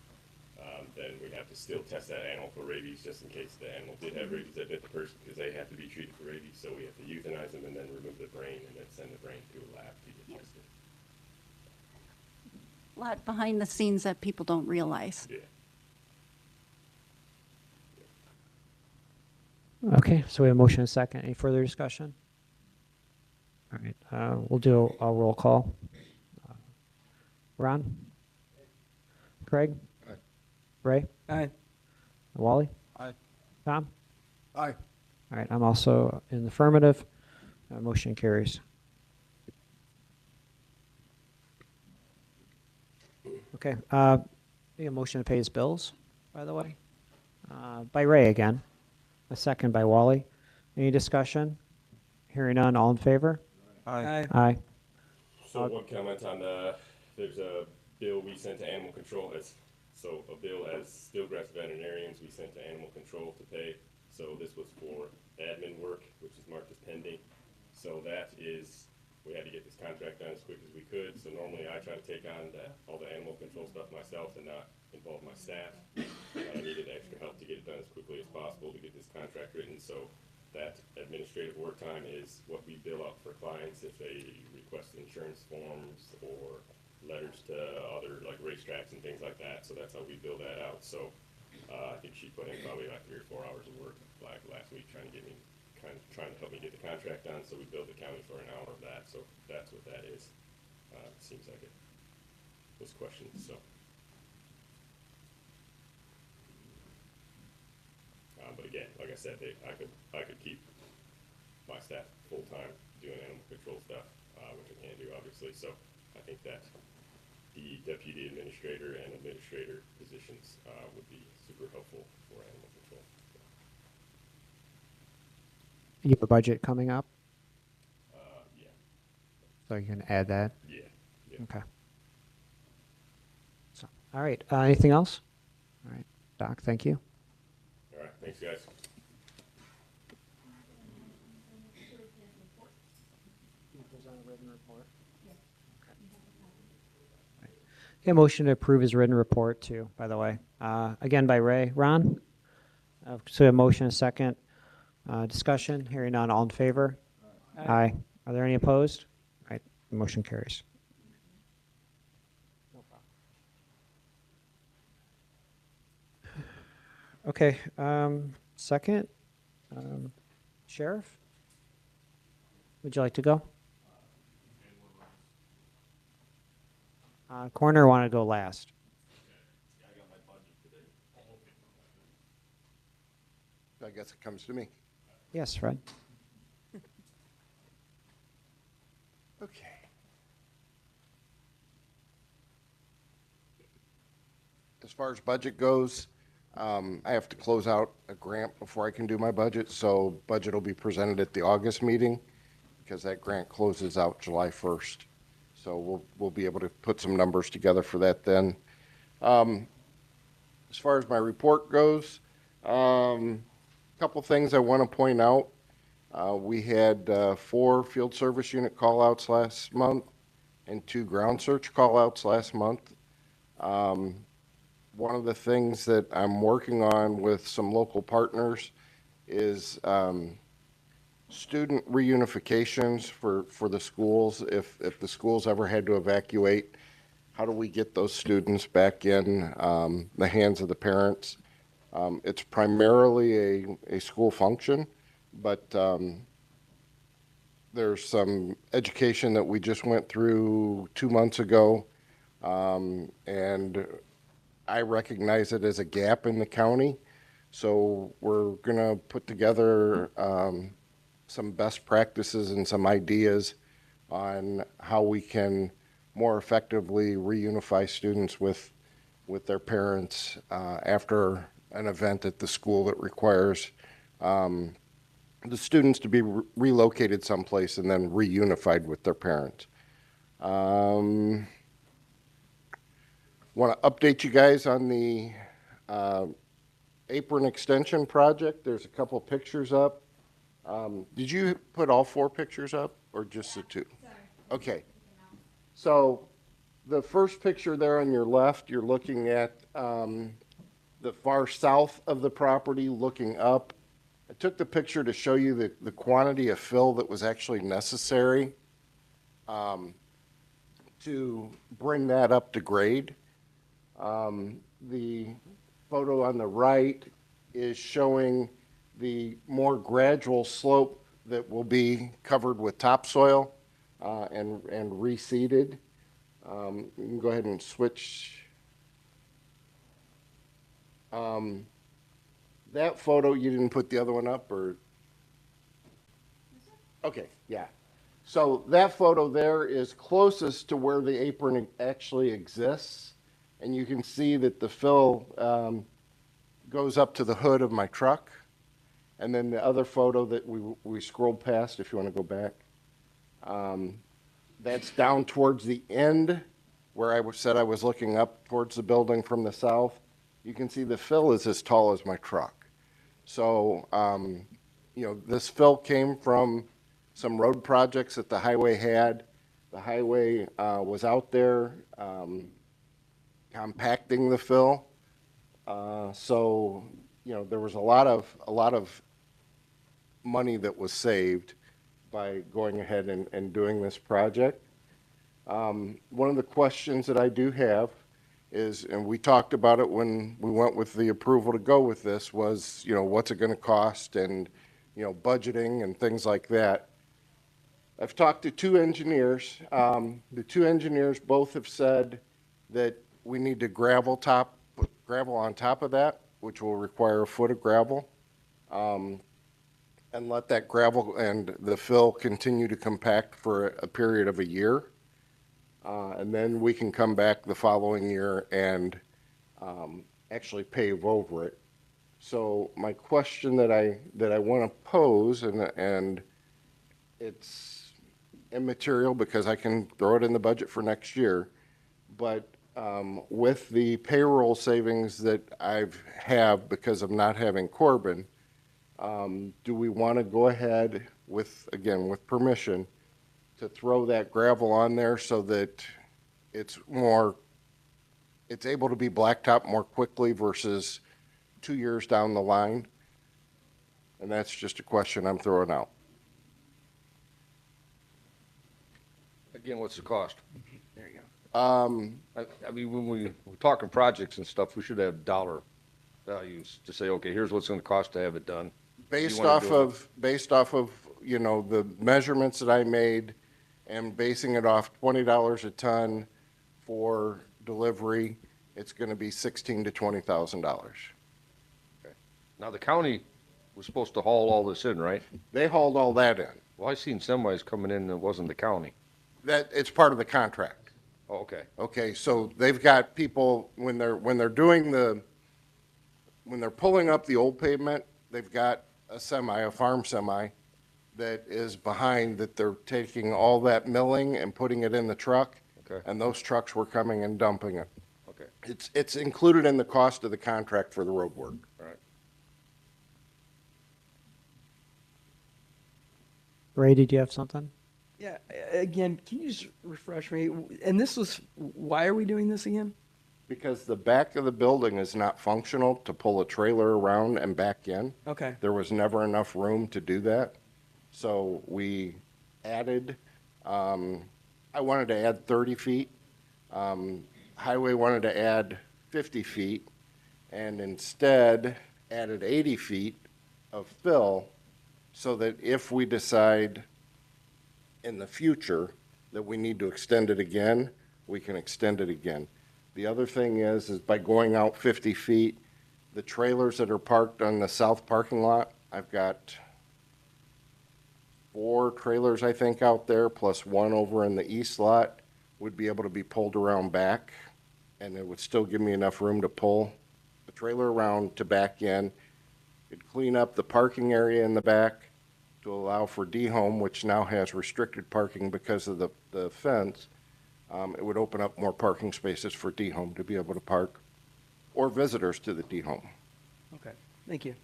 then we have to still test that animal for rabies, just in case the animal did have rabies that bit the person, because they have to be treated for rabies. So we have to euthanize them and then remove the brain and then send the brain to a lab to get tested. A lot behind the scenes that people don't realize. Yeah. okay, so we have a motion and a second. Any further discussion? All right, we'll do a roll call. Ron? Craig? Ray? Aye. Wally? Aye. Tom? Aye. All right, I'm also in the affirmative. Motion carries. Okay, need a motion to pay his bills, by the way. By Ray again. A second by Wally. Any discussion? Hearing none, all in favor? Aye. Aye. So one comment on there's a bill we sent to animal control. So a bill as Steelgrass veterinarians we sent to animal control to pay. So this was for admin work, which is marked as pending. So we had to get this contract done as quick as we could. So normally I try to take on all the animal control stuff myself and not involve my staff. I needed extra help to get it done as quickly as possible to get this contract written. So that administrative work time is what we bill out for clients if they request insurance forms or letters to other like racetracks and things like that. So that's how we bill that out. So I think she put in probably like 3 or 4 hours of work like last week trying to help me get the contract done. So we billed the county for an hour of that. So that's what that is. Seems like it was questioned. So. But again, like I said, I could keep my staff full-time doing animal control stuff, which I can't do obviously. So I think that the deputy administrator and administrator positions would be super helpful for animal control. You have a budget coming up, Yeah, so you can add that. yeah. Okay. So, all right, anything else? All right, Doc, thank you. All right, thanks guys. Okay, motion to approve his written report too, by the way. Again by Ray. Ron? So a motion, a second. Discussion, hearing none, all in favor? Aye. Are there any opposed? All right, the motion carries. Okay, second, Sheriff? Would you like to go? Coroner wanted to go last. I guess it comes to me. Yes, Fred? Okay. As far as budget goes, I have to close out a grant before I can do my budget, so budget will be presented at the August meeting because that grant closes out July 1st. So we'll be able to put some numbers together for that then. As far as my report goes, couple things I want to point out. We had 4 field service unit call-outs last month and 2 ground search call-outs last month. One of the things that I'm working on with some local partners is student reunifications for the schools. If the schools ever had to evacuate, how do we get those students back in the hands of the parents? It's primarily a school function, but there's some education that we just went through 2 months ago, and I recognize it as a gap in the county. So we're going to put together some best practices and some ideas on how we can more effectively reunify students with their parents after an event at the school that requires the students to be relocated someplace and then reunified with their parents. Want to update you guys on the apron extension project. There's a couple pictures up. Did you put all 4 pictures up or just the 2? Okay. So the first picture there on your left, you're looking at the far south of the property looking up. I took the picture to show you the quantity of fill that was actually necessary to bring that up to grade. The photo on the right is showing the more gradual slope that will be covered with topsoil and reseeded. You can go ahead and switch. That photo, you didn't put the other one up, or? Okay, yeah. So that photo there is closest to where the apron actually exists. And you can see that the fill goes up to the hood of my truck. And then the other photo that we scrolled past, if you want to go back, that's down towards the end where I said I was looking up towards the building from the south. You can see the fill is as tall as my truck. So, this fill came from some road projects that the highway had. The highway was out there compacting the fill. So, there was a lot of money that was saved by going ahead and doing this project. One of the questions that I do have is, and we talked about it when we went with the approval to go with this, was, what's it going to cost and, budgeting and things like that. I've talked to 2 engineers. The 2 engineers both have said that we need to put gravel on top of that, which will require a foot of gravel, and let that gravel and the fill continue to compact for a period of a year. And then we can come back the following year and actually pave over it. So my question that I want to pose, and it's immaterial because I can throw it in the budget for next year, but with the payroll savings that I have because of not having Corbin, do we want to go ahead with permission, to throw that gravel on there so that it's able to be blacktop more quickly versus 2 years down the line? And that's just a question I'm throwing out. Again, what's the cost? There you go. I mean, when we're talking projects and stuff, we should have dollar values to say, okay, here's what's gonna cost to have it done. Based wanna off do it- of, based off of, you know, the measurements that I made and basing it off $20 a ton for delivery, it's gonna be $16,000 to $20,000. Now, the county was supposed to haul all this in, right? They hauled all that in. Well, I seen semis coming in and it wasn't the county. That, it's part of the contract. Oh, okay. Okay, so they've got people, when they're doing when they're pulling up the old pavement, they've got a semi, a farm semi, that is behind, that they're taking all that milling and putting it in the truck. Okay. And those trucks were coming and dumping it. Okay, It's included in the cost of the contract for the road work. all right. Ray, did you have something? Yeah, again, can you just refresh me? And this was, why are we doing this again? Because the back of the building is not functional to pull a trailer around and back in. Okay, There was never enough room to do that. So we added, I wanted to add 30 feet. Highway wanted to add 50 feet and instead added 80 feet of fill so that if we decide in the future that we need to extend it again, we can extend it again. The other thing is by going out 50 feet, the trailers that are parked on the south parking lot, I've got 4 trailers, I think, out there, plus one over in the east lot, would be able to be pulled around back, and it would still give me enough room to pull the trailer around to back in. It'd clean up the parking area in the back to allow for D-Home, which now has restricted parking because of the fence. It would open up more parking spaces for D-Home to be able to park, or visitors to the D-Home. okay, thank you.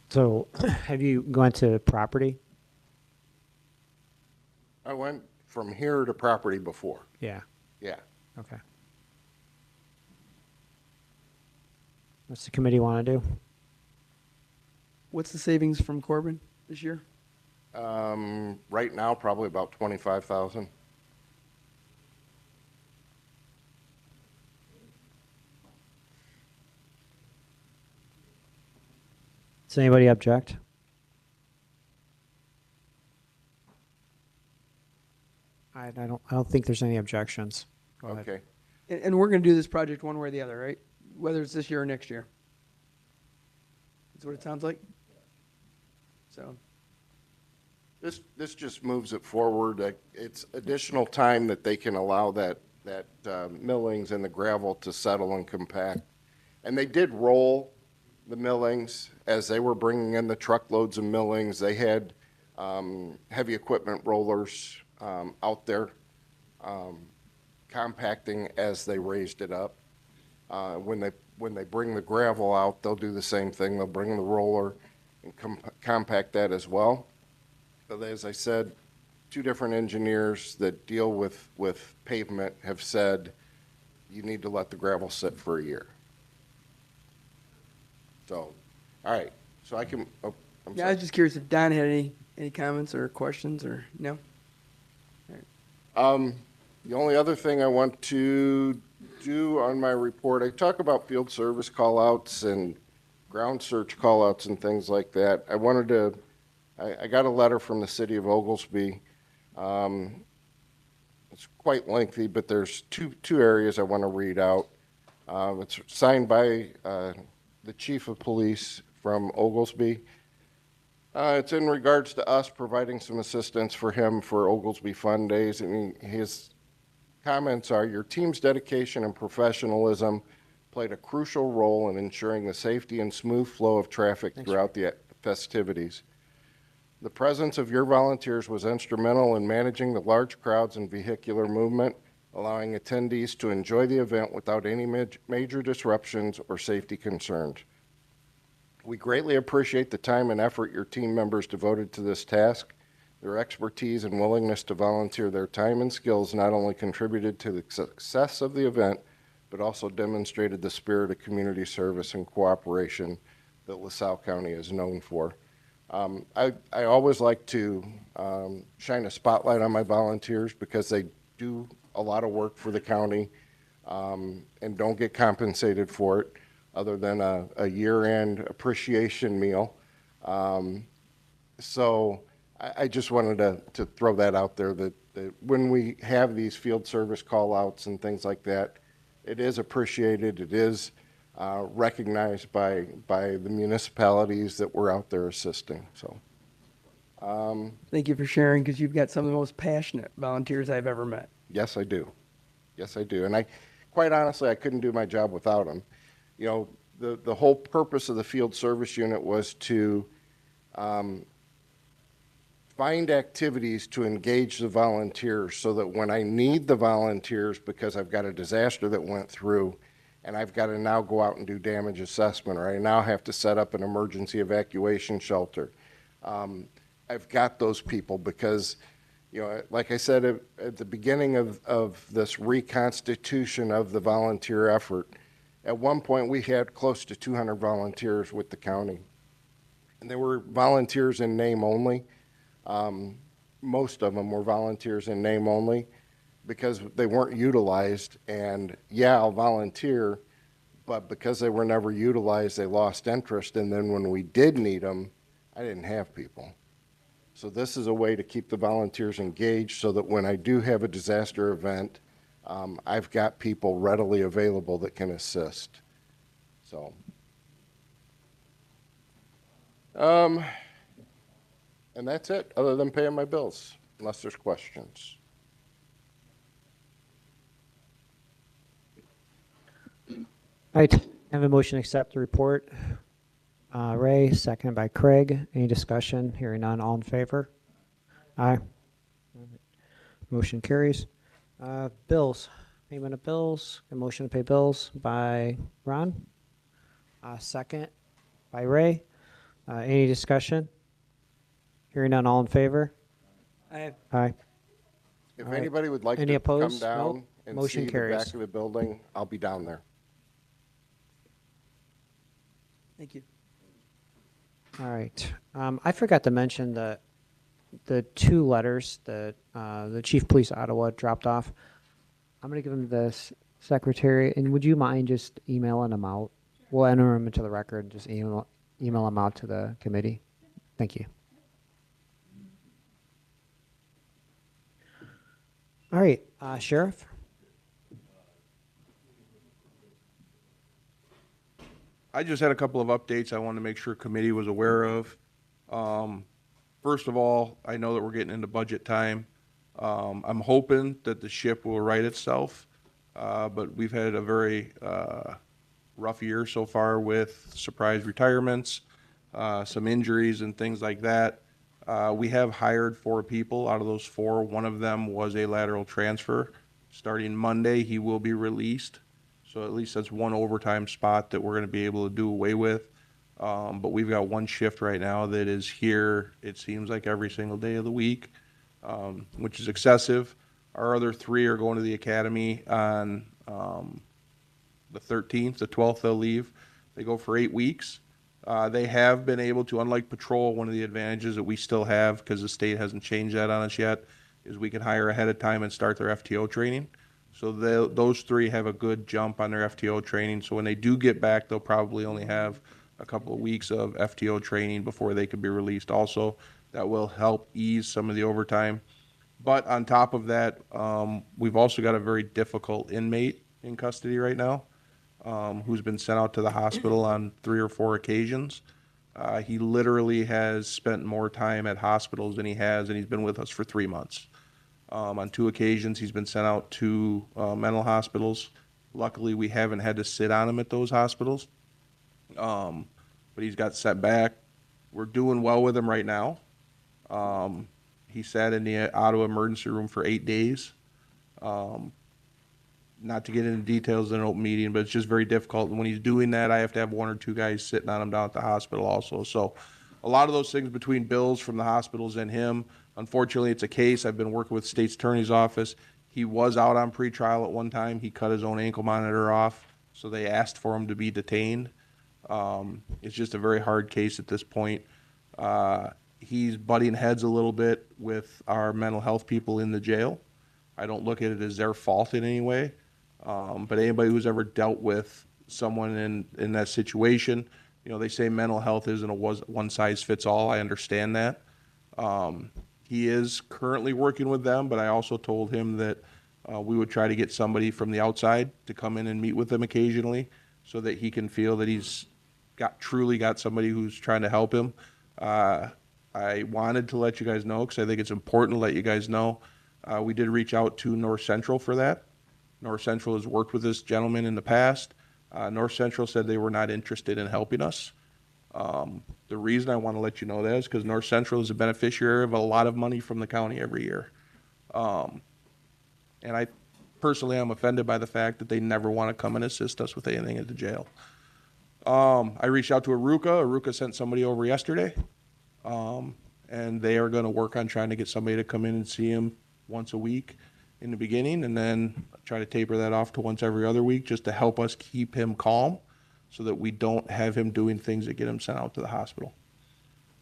So have you gone to property? I went from here to property before, Yeah, yeah. okay. What's the committee want to do? What's the savings from Corbin this year? Right now, probably about 25,000. Does anybody object? I don't think there's any objections. Go ahead. Okay. And we're gonna do this project one way or the other, right? Whether it's this year or next year. That's what it sounds like? So, This just moves it forward. It's additional time that they can allow that millings and the gravel to settle and compact. And they did roll the millings as they were bringing in the truckloads of millings. They had heavy equipment rollers out there compacting as they raised it up. When they bring the gravel out, they'll do the same thing. They'll bring the roller and compact that as well. But as I said, 2 different engineers that deal with pavement have said you need to let the gravel sit for a year. So, all right, so I can, oh, I'm yeah, I sorry. was just curious if Don had any comments or questions or, no? The only other thing I want to do on my report, I talk about field service callouts and ground search callouts and things like that. I got a letter from the city of Oglesby. It's quite lengthy, but there's two areas I want to read out. It's signed by the chief of police from Oglesby. It's in regards to us providing some assistance for him for Oglesby Fun Days, and his comments are, your team's dedication and professionalism played a crucial role in ensuring the safety and smooth flow of traffic throughout the festivities. The presence of your volunteers was instrumental in managing the large crowds and vehicular movement, allowing attendees to enjoy the event without any major disruptions or safety concerns. We greatly appreciate the time and effort your team members devoted to this task. Their expertise and willingness to volunteer their time and skills not only contributed to the success of the event, but also demonstrated the spirit of community service and cooperation that LaSalle County is known for. I always like to shine a spotlight on my volunteers because they do a lot of work for the county and don't get compensated for it other than a year-end appreciation meal. So I just wanted to throw that out there that when we have these field service call-outs and things like that, it is appreciated. It is recognized by the municipalities that we're out there assisting. So, Thank you for sharing, because you've got some of the most passionate volunteers I've ever met. yes, I do. Yes, I do. And quite honestly, I couldn't do my job without them. You know, the whole purpose of the field service unit was to find activities to engage the volunteers so that when I need the volunteers because I've got a disaster that went through and I've got to now go out and do damage assessment, or I now have to set up an emergency evacuation shelter. I've got those people because, you know, like I said at the beginning of this reconstitution of the volunteer effort, at one point we had close to 200 volunteers with the county. And they were volunteers in name only. Most of them were volunteers in name only because they weren't utilized. And yeah, I'll volunteer, but because they were never utilized, they lost interest. And then when we did need them, I didn't have people. So this is a way to keep the volunteers engaged so that when I do have a disaster event, I've got people readily available that can assist. So, and that's it, other than paying my bills, unless there's questions. All right, I have a motion to accept the report. Ray, second by Craig. Any discussion? Hearing none, all in favor? Aye. Motion carries. Bills, payment of bills. A motion to pay bills by Ron. Second by Ray. Any discussion? Hearing none, all in favor? Aye. If All right. anybody would like Any to opposed? come down Nope. and Motion see the carries. back of the building, I'll be down there. Thank you. All right. I forgot to mention the two letters that the Chief of Police Ottawa dropped off. I'm going to give them to the secretary, and would you mind just emailing them out? We'll enter them into the record and just email them out to the committee. Thank you. All right, Sheriff? I just had a couple of updates I wanted to make sure committee was aware of. First of all, I know that we're getting into budget time. I'm hoping that the ship will right itself, but we've had a very rough year so far with surprise retirements, some injuries and things like that. We have hired 4 people. Out of those 4, one of them was a lateral transfer. Starting Monday, he will be released. So at least that's one overtime spot that we're going to be able to do away with. But we've got one shift right now that is here, it seems like every single day of the week, which is excessive. Our other 3 are going to the academy on the 13th, the 12th they'll leave. They go for 8 weeks. They have been able to, unlike patrol, one of the advantages that we still have, because the state hasn't changed that on us yet, is we can hire ahead of time and start their FTO training. So those 3 have a good jump on their FTO training. So when they do get back, they'll probably only have a couple of weeks of FTO training before they could be released also. That will help ease some of the overtime. But on top of that, we've also got a very difficult inmate in custody right now, who's been sent out to the hospital on 3 or 4 occasions. He literally has spent more time at hospitals than he has, and he's been with us for 3 months. On 2 occasions, he's been sent out to mental hospitals. Luckily, we haven't had to sit on him at those hospitals, but he's got set back. We're doing well with him right now. He sat in the Ottawa emergency room for 8 days. Not to get into details in an open meeting, but it's just very difficult. And when he's doing that, I have to have 1 or 2 guys sitting on him down at the hospital also. So a lot of those things between bills from the hospitals and him. Unfortunately, it's a case. I've been working with the state's attorney's office. He was out on pretrial at one time. He cut his own ankle monitor off, so they asked for him to be detained. It's just a very hard case at this point. He's butting heads a little bit with our mental health people in the jail. I don't look at it as their fault in any way. But anybody who's ever dealt with someone in that situation, you know, they say mental health isn't a one size fits all. I understand that. He is currently working with them, but I also told him that we would try to get somebody from the outside to come in and meet with him occasionally so that he can feel that he's truly got somebody who's trying to help him. I wanted to let you guys know because I think it's important to let you guys know. We did reach out to North Central for that. North Central has worked with this gentleman in the past. North Central said they were not interested in helping us. The reason I want to let you know that is because North Central is a beneficiary of a lot of money from the county every year. And I personally am offended by the fact that they never want to come and assist us with anything at the jail. I reached out to Aruka. Aruka sent somebody over yesterday. And they are going to work on trying to get somebody to come in and see him once a week in the beginning, and then try to taper that off to once every other week just to help us keep him calm so that we don't have him doing things that get him sent out to the hospital.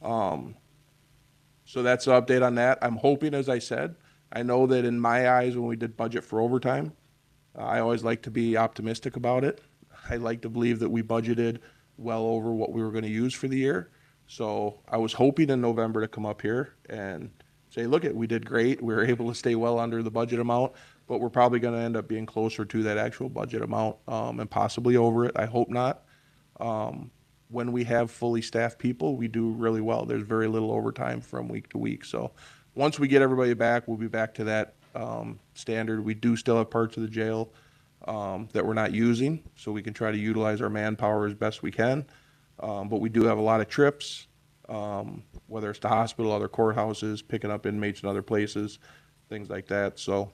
So that's the update on that. I'm hoping, as I said, I know that in my eyes when we did budget for overtime, I always like to be optimistic about it. I like to believe that we budgeted well over what we were going to use for the year. So I was hoping in November to come up here and say, look, we did great. We were able to stay well under the budget amount, but we're probably going to end up being closer to that actual budget amount and possibly over it. I hope not. When we have fully staffed people, we do really well. There's very little overtime from week to week. So once we get everybody back, we'll be back to that standard. We do still have parts of the jail that we're not using, so we can try to utilize our manpower as best we can. But we do have a lot of trips, whether it's to hospital, other courthouses, picking up inmates in other places, things like that. So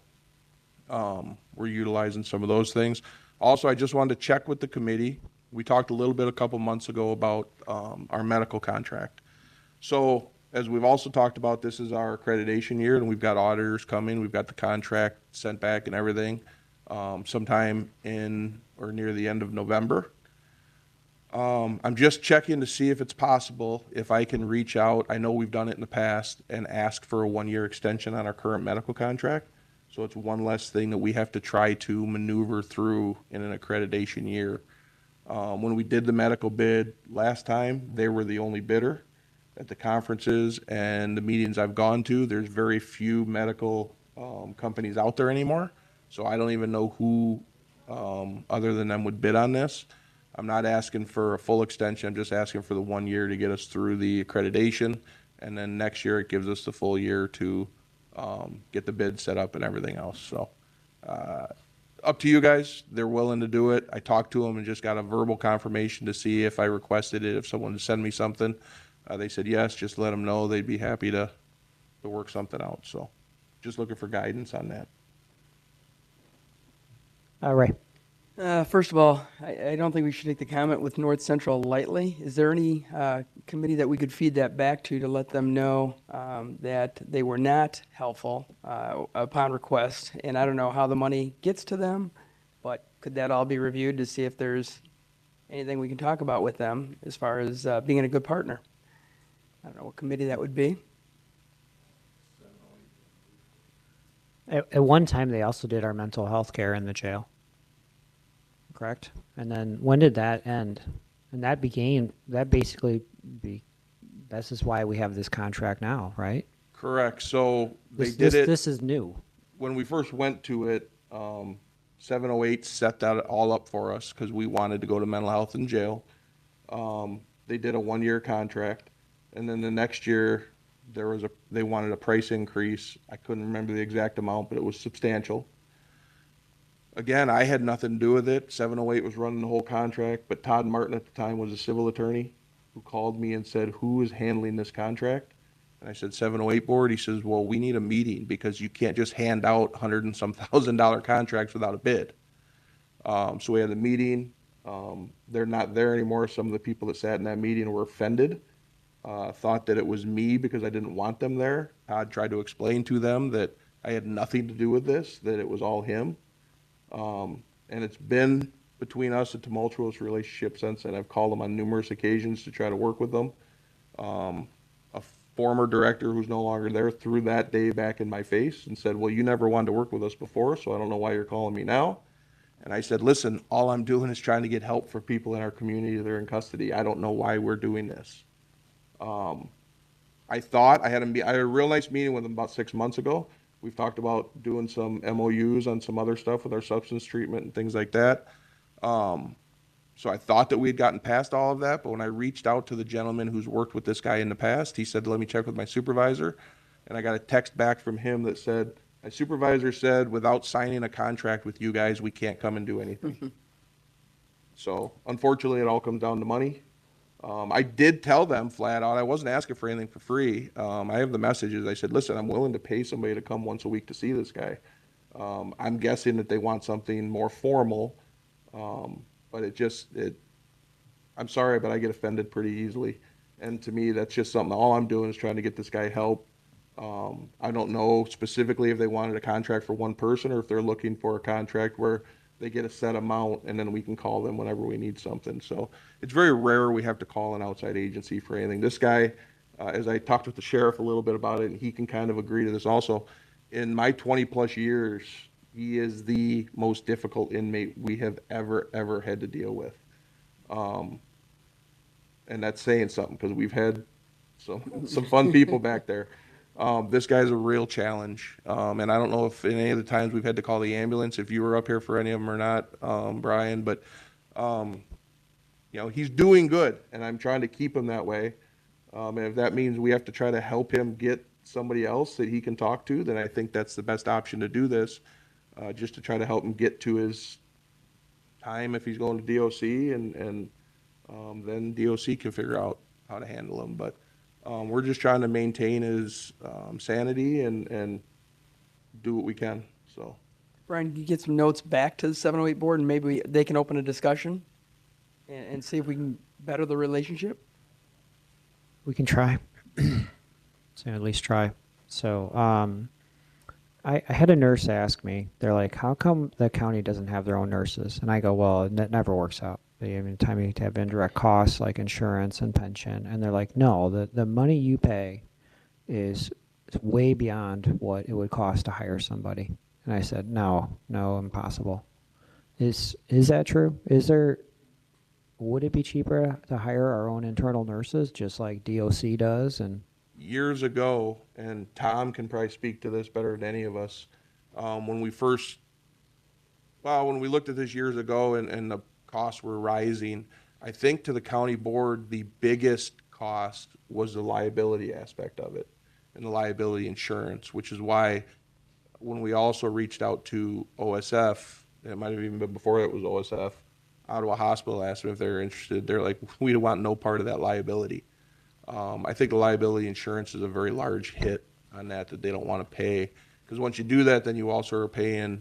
we're utilizing some of those things. Also, I just wanted to check with the committee. We talked a little bit a couple months ago about our medical contract. So as we've also talked about, this is our accreditation year, and we've got auditors coming. We've got the contract sent back and everything sometime in or near the end of November. I'm just checking to see if it's possible, if I can reach out. I know we've done it in the past and ask for a 1-year extension on our current medical contract. So it's one less thing that we have to try to maneuver through in an accreditation year. When we did the medical bid last time, they were the only bidder at the conferences and the meetings I've gone to. There's very few medical companies out there anymore. So I don't even know who other than them would bid on this. I'm not asking for a full extension. I'm just asking for the 1 year to get us through the accreditation. And then next year it gives us the full year to get the bid set up and everything else. So up to you guys. They're willing to do it. I talked to them and just got a verbal confirmation to see if I requested it, if someone would send me something. They said yes, just let them know. They'd be happy to work something out. So just looking for guidance on that. Ray. First of all, I don't think we should take the comment with North Central lightly. Is there any committee that we could feed that back to let them know that they were not helpful upon request? And I don't know how the money gets to them, but could that all be reviewed to see if there's anything we can talk about with them as far as being a good partner? I don't know what committee that would be. At one time, they also did our mental health care in the jail. Correct? And then when did that end? And that basically this is why we have this contract now, right? Correct. So they This did it. This is new. When we first went to it, 708 set that all up for us because we wanted to go to mental health and jail. They did a 1-year contract, and then the next year they wanted a price increase. I couldn't remember the exact amount, but it was substantial. Again, I had nothing to do with it. 708 was running the whole contract, but Todd Martin at the time was a civil attorney who called me and said, who is handling this contract? And I said, 708 board. He says, well, we need a meeting because you can't just hand out $100 and some $1,000 contracts without a bid. So we had a meeting. They're not there anymore. Some of the people that sat in that meeting were offended, thought that it was me because I didn't want them there. Todd tried to explain to them that I had nothing to do with this, that it was all him. And it's been between us a tumultuous relationship since then. I've called him on numerous occasions to try to work with them. A former director who's no longer there threw that day back in my face and said, well, you never wanted to work with us before, so I don't know why you're calling me now. And I said, listen, all I'm doing is trying to get help for people in our community that are in custody. I don't know why we're doing this. I thought I had a real nice meeting with him about 6 months ago. We've talked about doing some MOUs on some other stuff with our substance treatment and things like that. So I thought that we had gotten past all of that, but when I reached out to the gentleman who's worked with this guy in the past, he said, let me check with my supervisor. And I got a text back from him that said, my supervisor said, without signing a contract with you guys, we can't come and do anything. So unfortunately, it all comes down to money. I did tell them flat out, I wasn't asking for anything for free. I have the messages. I said, listen, I'm willing to pay somebody to come once a week to see this guy. I'm guessing that they want something more formal. But I'm sorry, but I get offended pretty easily. And to me, that's just something, all I'm doing is trying to get this guy help. I don't know specifically if they wanted a contract for one person or if they're looking for a contract where they get a set amount and then we can call them whenever we need something. So it's very rare we have to call an outside agency for anything. This guy, as I talked with the sheriff a little bit about it, and he can kind of agree to this also, in my 20 plus years, he is the most difficult inmate we have ever had to deal with. And that's saying something because we've had some fun people back there. This guy's a real challenge. And I don't know if in any of the times we've had to call the ambulance, if you were up here for any of them or not, Brian, but, he's doing good and I'm trying to keep him that way. And if that means we have to try to help him get somebody else that he can talk to, then I think that's the best option to do this. Just to try to help him get to his time if he's going to DOC, and then DOC can figure out how to handle him. But we're just trying to maintain his sanity and do what we can. So, Brian, can you get some notes back to the 708 board, and maybe they can open a discussion and see if we can better the relationship? We can try. So at least try. So, I had a nurse ask me, they're like, how come the county doesn't have their own nurses? And I go, well, that never works out. I mean, time you have indirect costs like insurance and pension. And they're like, no, the money you pay is way beyond what it would cost to hire somebody. And I said, no, impossible. Is that true? Would it be cheaper to hire our own internal nurses just like DOC does? And years ago, and Tom can probably speak to this better than any of us, when we looked at this years ago and the costs were rising, I think to the county board, the biggest cost was the liability aspect of it and the liability insurance, which is why when we also reached out to OSF, it might have even been before it was OSF, Ottawa Hospital asked them if they're interested. They're like, we want no part of that liability. I think the liability insurance is a very large hit on that they don't want to pay. Because once you do that, then you also are paying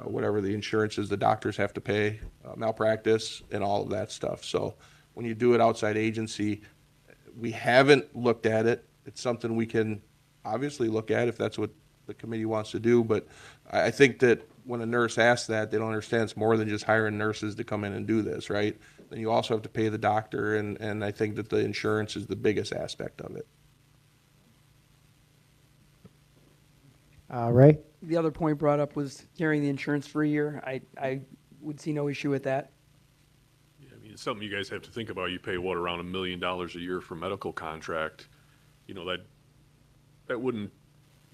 whatever the insurance is the doctors have to pay, malpractice and all of that stuff. So when you do it outside agency, we haven't looked at it. It's something we can obviously look at if that's what the committee wants to do. But I think that when a nurse asks that, they don't understand it's more than just hiring nurses to come in and do this, right? Then you also have to pay the doctor, and I think that the insurance is the biggest aspect of it. Ray? The other point brought up was carrying the insurance for a year. I would see no issue with that. Yeah, I mean, it's something you guys have to think about. You pay, what, around $1 million a year for medical contract. That wouldn't,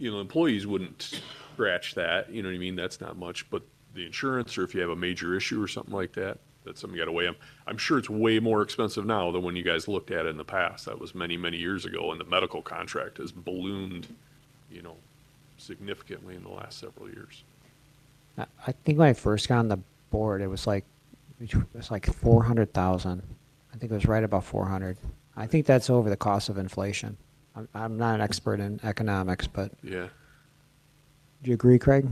employees wouldn't scratch that, you know what I mean? That's not much, but the insurance, or if you have a major issue or something like that, that's something you gotta weigh. I'm sure it's way more expensive now than when you guys looked at it in the past. That was many, many years ago, and the medical contract has ballooned, significantly in the last several years. I think when I first got on the board, it was like 400,000. I think it was right about 400. I think that's over the cost of inflation. I'm not an expert in economics, but Yeah. do you agree, Craig?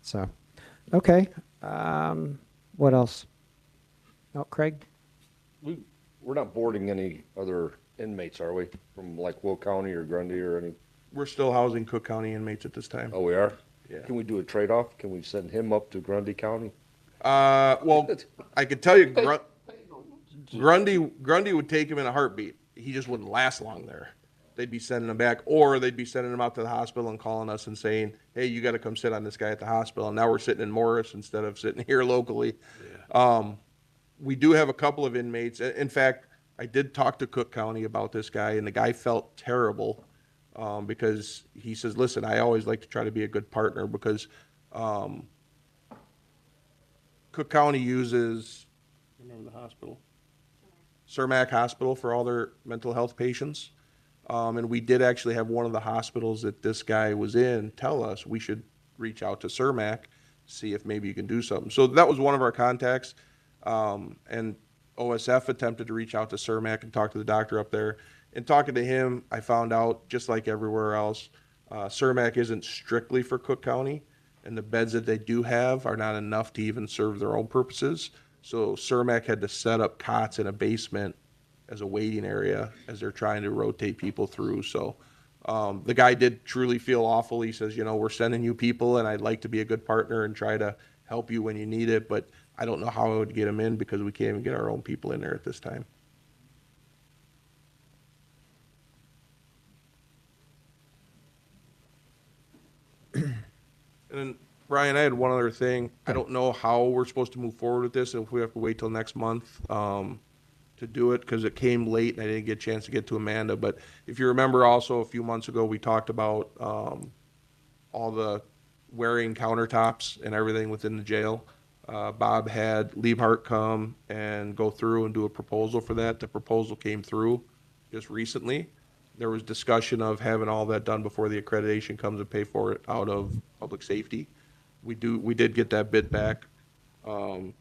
So, okay. What else? Oh, Craig? we're not boarding any other inmates, are we? From like Will County or Grundy or any? We're still housing Cook County inmates at this time. Oh, we are? Yeah. Can we do a trade-off? Can we send him up to Grundy County? Well, I could tell you Grundy would take him in a heartbeat. He just wouldn't last long there. They'd be sending him back, or they'd be sending him out to the hospital and calling us and saying, hey, you got to come sit on this guy at the hospital. And now we're sitting in Morris instead of sitting here locally. We do have a couple of inmates. In fact, I did talk to Cook County about this guy, and the guy felt terrible because he says, listen, I always like to try to be a good partner because Cook County uses, remember the hospital? Cermak Hospital for all their mental health patients. And we did actually have one of the hospitals that this guy was in tell us we should reach out to Cermak, see if maybe you can do something. So that was one of our contacts. And OSF attempted to reach out to Cermak and talk to the doctor up there. And talking to him, I found out, just like everywhere else, Cermak isn't strictly for Cook County, and the beds that they do have are not enough to even serve their own purposes. So Cermak had to set up cots in a basement as a waiting area as they're trying to rotate people through. So the guy did truly feel awful. He says, we're sending you people, and I'd like to be a good partner and try to help you when you need it, but I don't know how I would get him in because we can't even get our own people in there at this time. And then, Brian, I had one other thing. I don't know how we're supposed to move forward with this, if we have to wait till next month to do it, because it came late and I didn't get a chance to get to Amanda. But if you remember also a few months ago, we talked about all the wearing countertops and everything within the jail. Bob had Liebhart come and go through and do a proposal for that. The proposal came through just recently. There was discussion of having all that done before the accreditation comes and pay for it out of public safety. We did get that bid back. From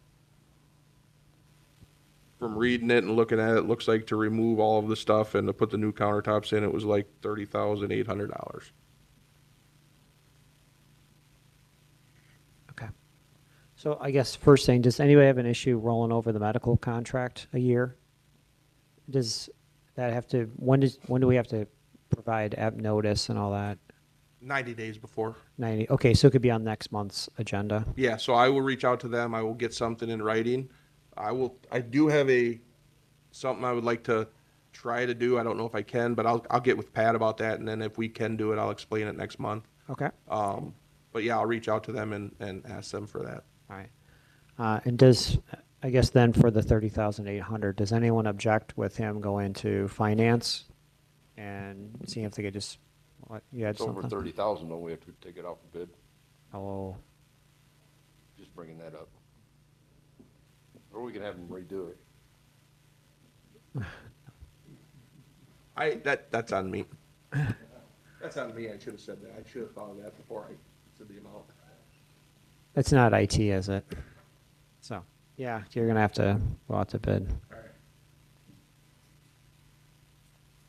reading it and looking at it, it looks like to remove all of the stuff and to put the new countertops in, it was like $30,800. Okay. So I guess first thing, does anybody have an issue rolling over the medical contract a year? Does that have to, when do we have to provide app notice and all that? 90 days before. 90, okay, so it could be on next month's agenda. Yeah, so I will reach out to them. I will get something in writing. I do have something I would like to try to do. I don't know if I can, but I'll get with Pat about that, and then if we can do it, I'll explain it next month. Okay. But yeah, I'll reach out to them and ask them for that. All right. And I guess then for the 30,800, does anyone object with him going to finance and seeing if they could just, you had It's over something? 30,000, don't we have to take it out for bid? Oh, Just bringing that up. Or we can have them redo it. That's on me. That's on me. I should have said that. I should have thought of that before I said the amount. it's not IT, is it? So, yeah, you're going to have to go out to bid. All right.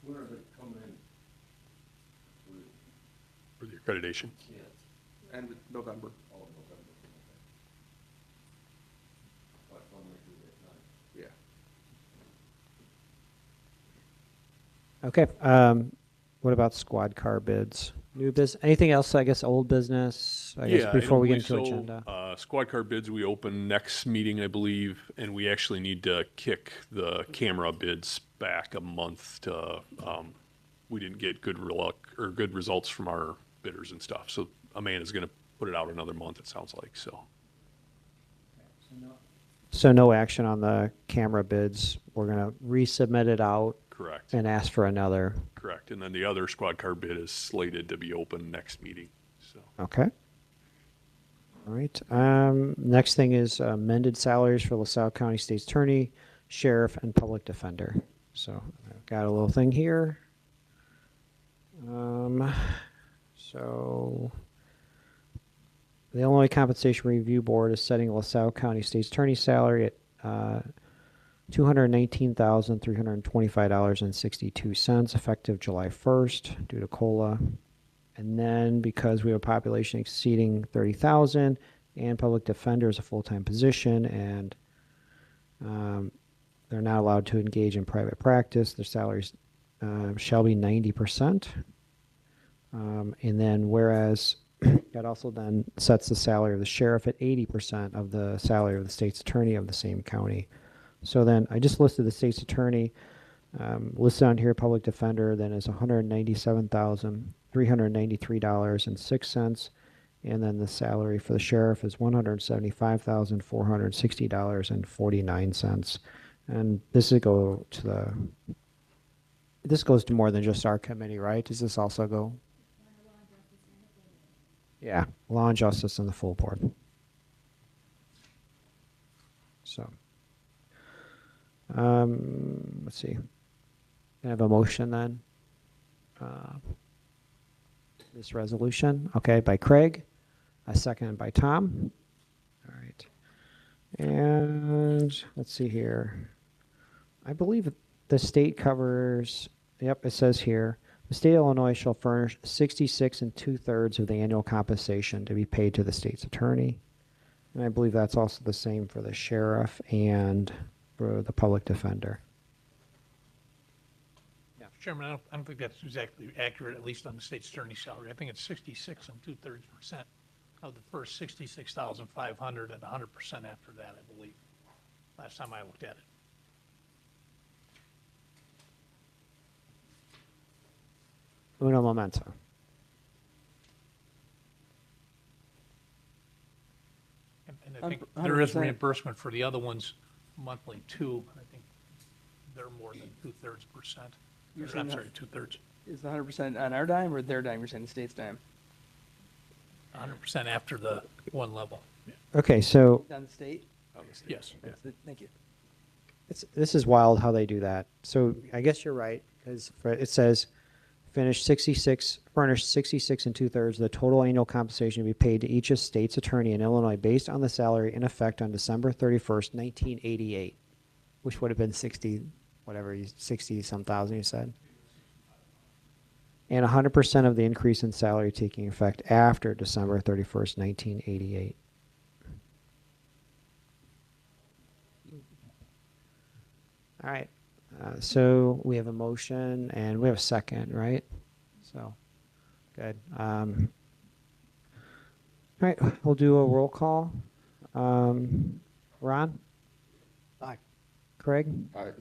When are they coming in? For the accreditation. End of November. Yeah. Okay, what about squad car bids? New business, anything else, I guess, old business, I guess, Yeah, before we get don't into believe so. agenda? Squad car bids, we open next meeting, I believe, and we actually need to kick the camera bids back a month to, we didn't get good luck or good results from our bidders and stuff. So Amanda's gonna put it out another month, it sounds like, so. So no action on the camera bids, we're going to resubmit it out Correct, and ask for another, correct. And then the other squad car bid is slated to be open next meeting, so. okay. All right, next thing is amended salaries for LaSalle County State's Attorney, Sheriff, and Public Defender. So I've got a little thing here. So the Illinois Compensation Review Board is setting LaSalle County State's Attorney salary at $219,325.62 effective July 1st due to COLA. And then because we have a population exceeding 30,000 and public defender is a full-time position and they're not allowed to engage in private practice. Their salaries shall be 90%. And then whereas it also then sets the salary of the sheriff at 80% of the salary of the state's attorney of the same county. So then I just listed the state's attorney, listed on here, public defender, then is $197,393.06. And then the salary for the sheriff is $175,460.49. And this goes to more than just our committee, right? Does this also go? Yeah, law and justice and the full board. So, let's see. Can I have a motion then? This resolution, okay, by Craig, a second by Tom. All right. And let's see here. I believe the state covers, yep, it says here, the state of Illinois shall furnish 66 2/3 of the annual compensation to be paid to the state's attorney. And I believe that's also the same for the sheriff and for the public defender. Chairman, I don't think that's exactly accurate, at least on the state's attorney's salary. I think it's 66 2/3% of the first 66,500 and 100% after that, I believe, last time I looked at it. Uno momento. And I think there is reimbursement for the other ones monthly too. I think they're more than 2/3%. I'm sorry, 2/3. Is the 100% on our dime or their dime? You're saying the state's dime? 100% after the one level. Okay, so On the state? Yes. Thank you. this is wild how they do that. So I guess you're right, because it says furnish 66 2/3 of the total annual compensation to be paid to each state's attorney in Illinois based on the salary in effect on December 31st, 1988, which would have been 60 some thousand, you said. And 100% of the increase in salary taking effect after December 31st, 1988. All right. So we have a motion and we have a second, right? So, good. All right, we'll do a roll call. Ron? Aye. Craig? Aye.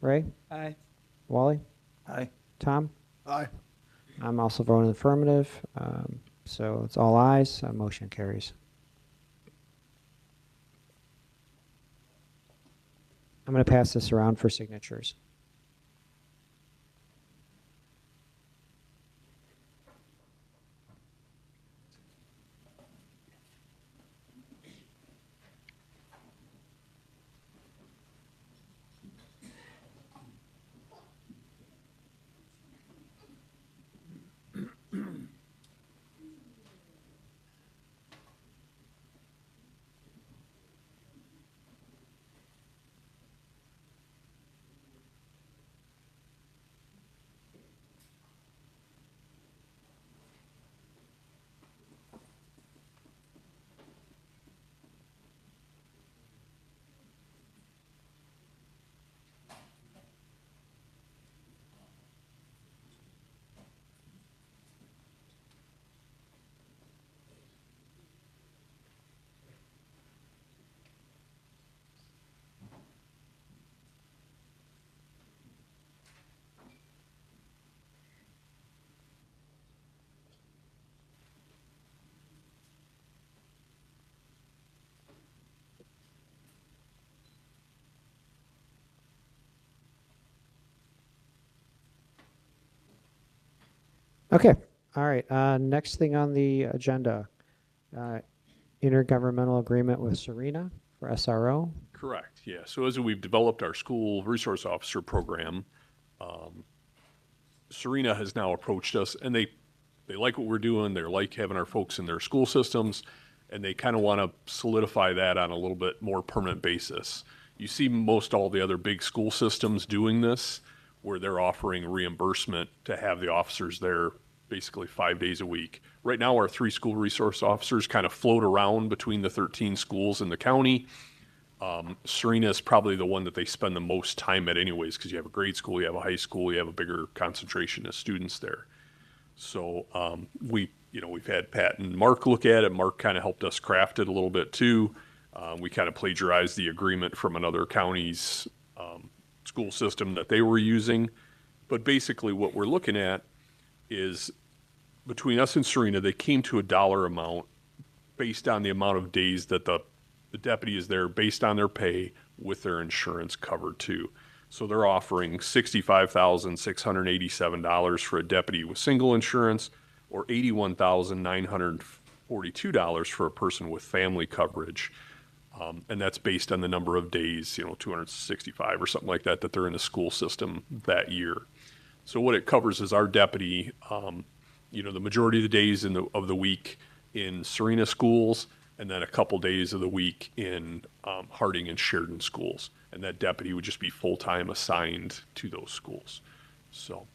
Ray? Aye. Wally? Aye. Tom? Aye. I'm also voting affirmative. So it's all ayes. Motion carries. I'm going to pass this around for signatures. Okay. All right. Next thing on the agenda, intergovernmental agreement with Serena for SRO. Correct, yeah. So as we've developed our school resource officer program, Serena has now approached us, and they like what we're doing. They like having our folks in their school systems, and they kind of want to solidify that on a little bit more permanent basis. You see most all the other big school systems doing this, where they're offering reimbursement to have the officers there basically 5 days a week. Right now, our 3 school resource officers kind of float around between the 13 schools in the county. Serena is probably the one that they spend the most time at anyways, because you have a grade school, you have a high school, you have a bigger concentration of students there. So we've had Pat and Mark look at it. Mark kind of helped us craft it a little bit too. We kind of plagiarized the agreement from another county's school system that they were using. But basically what we're looking at is between us and Serena, they came to a dollar amount based on the amount of days that the deputy is there, based on their pay with their insurance covered too. So they're offering $65,687 for a deputy with single insurance, or $81,942 for a person with family coverage. And that's based on the number of days, 265 or something like that, that they're in the school system that year. So what it covers is our deputy, the majority of the days of the week in Serena schools, and then a couple days of the week in Harding and Sheridan schools. And that deputy would just be full-time assigned to those schools. So,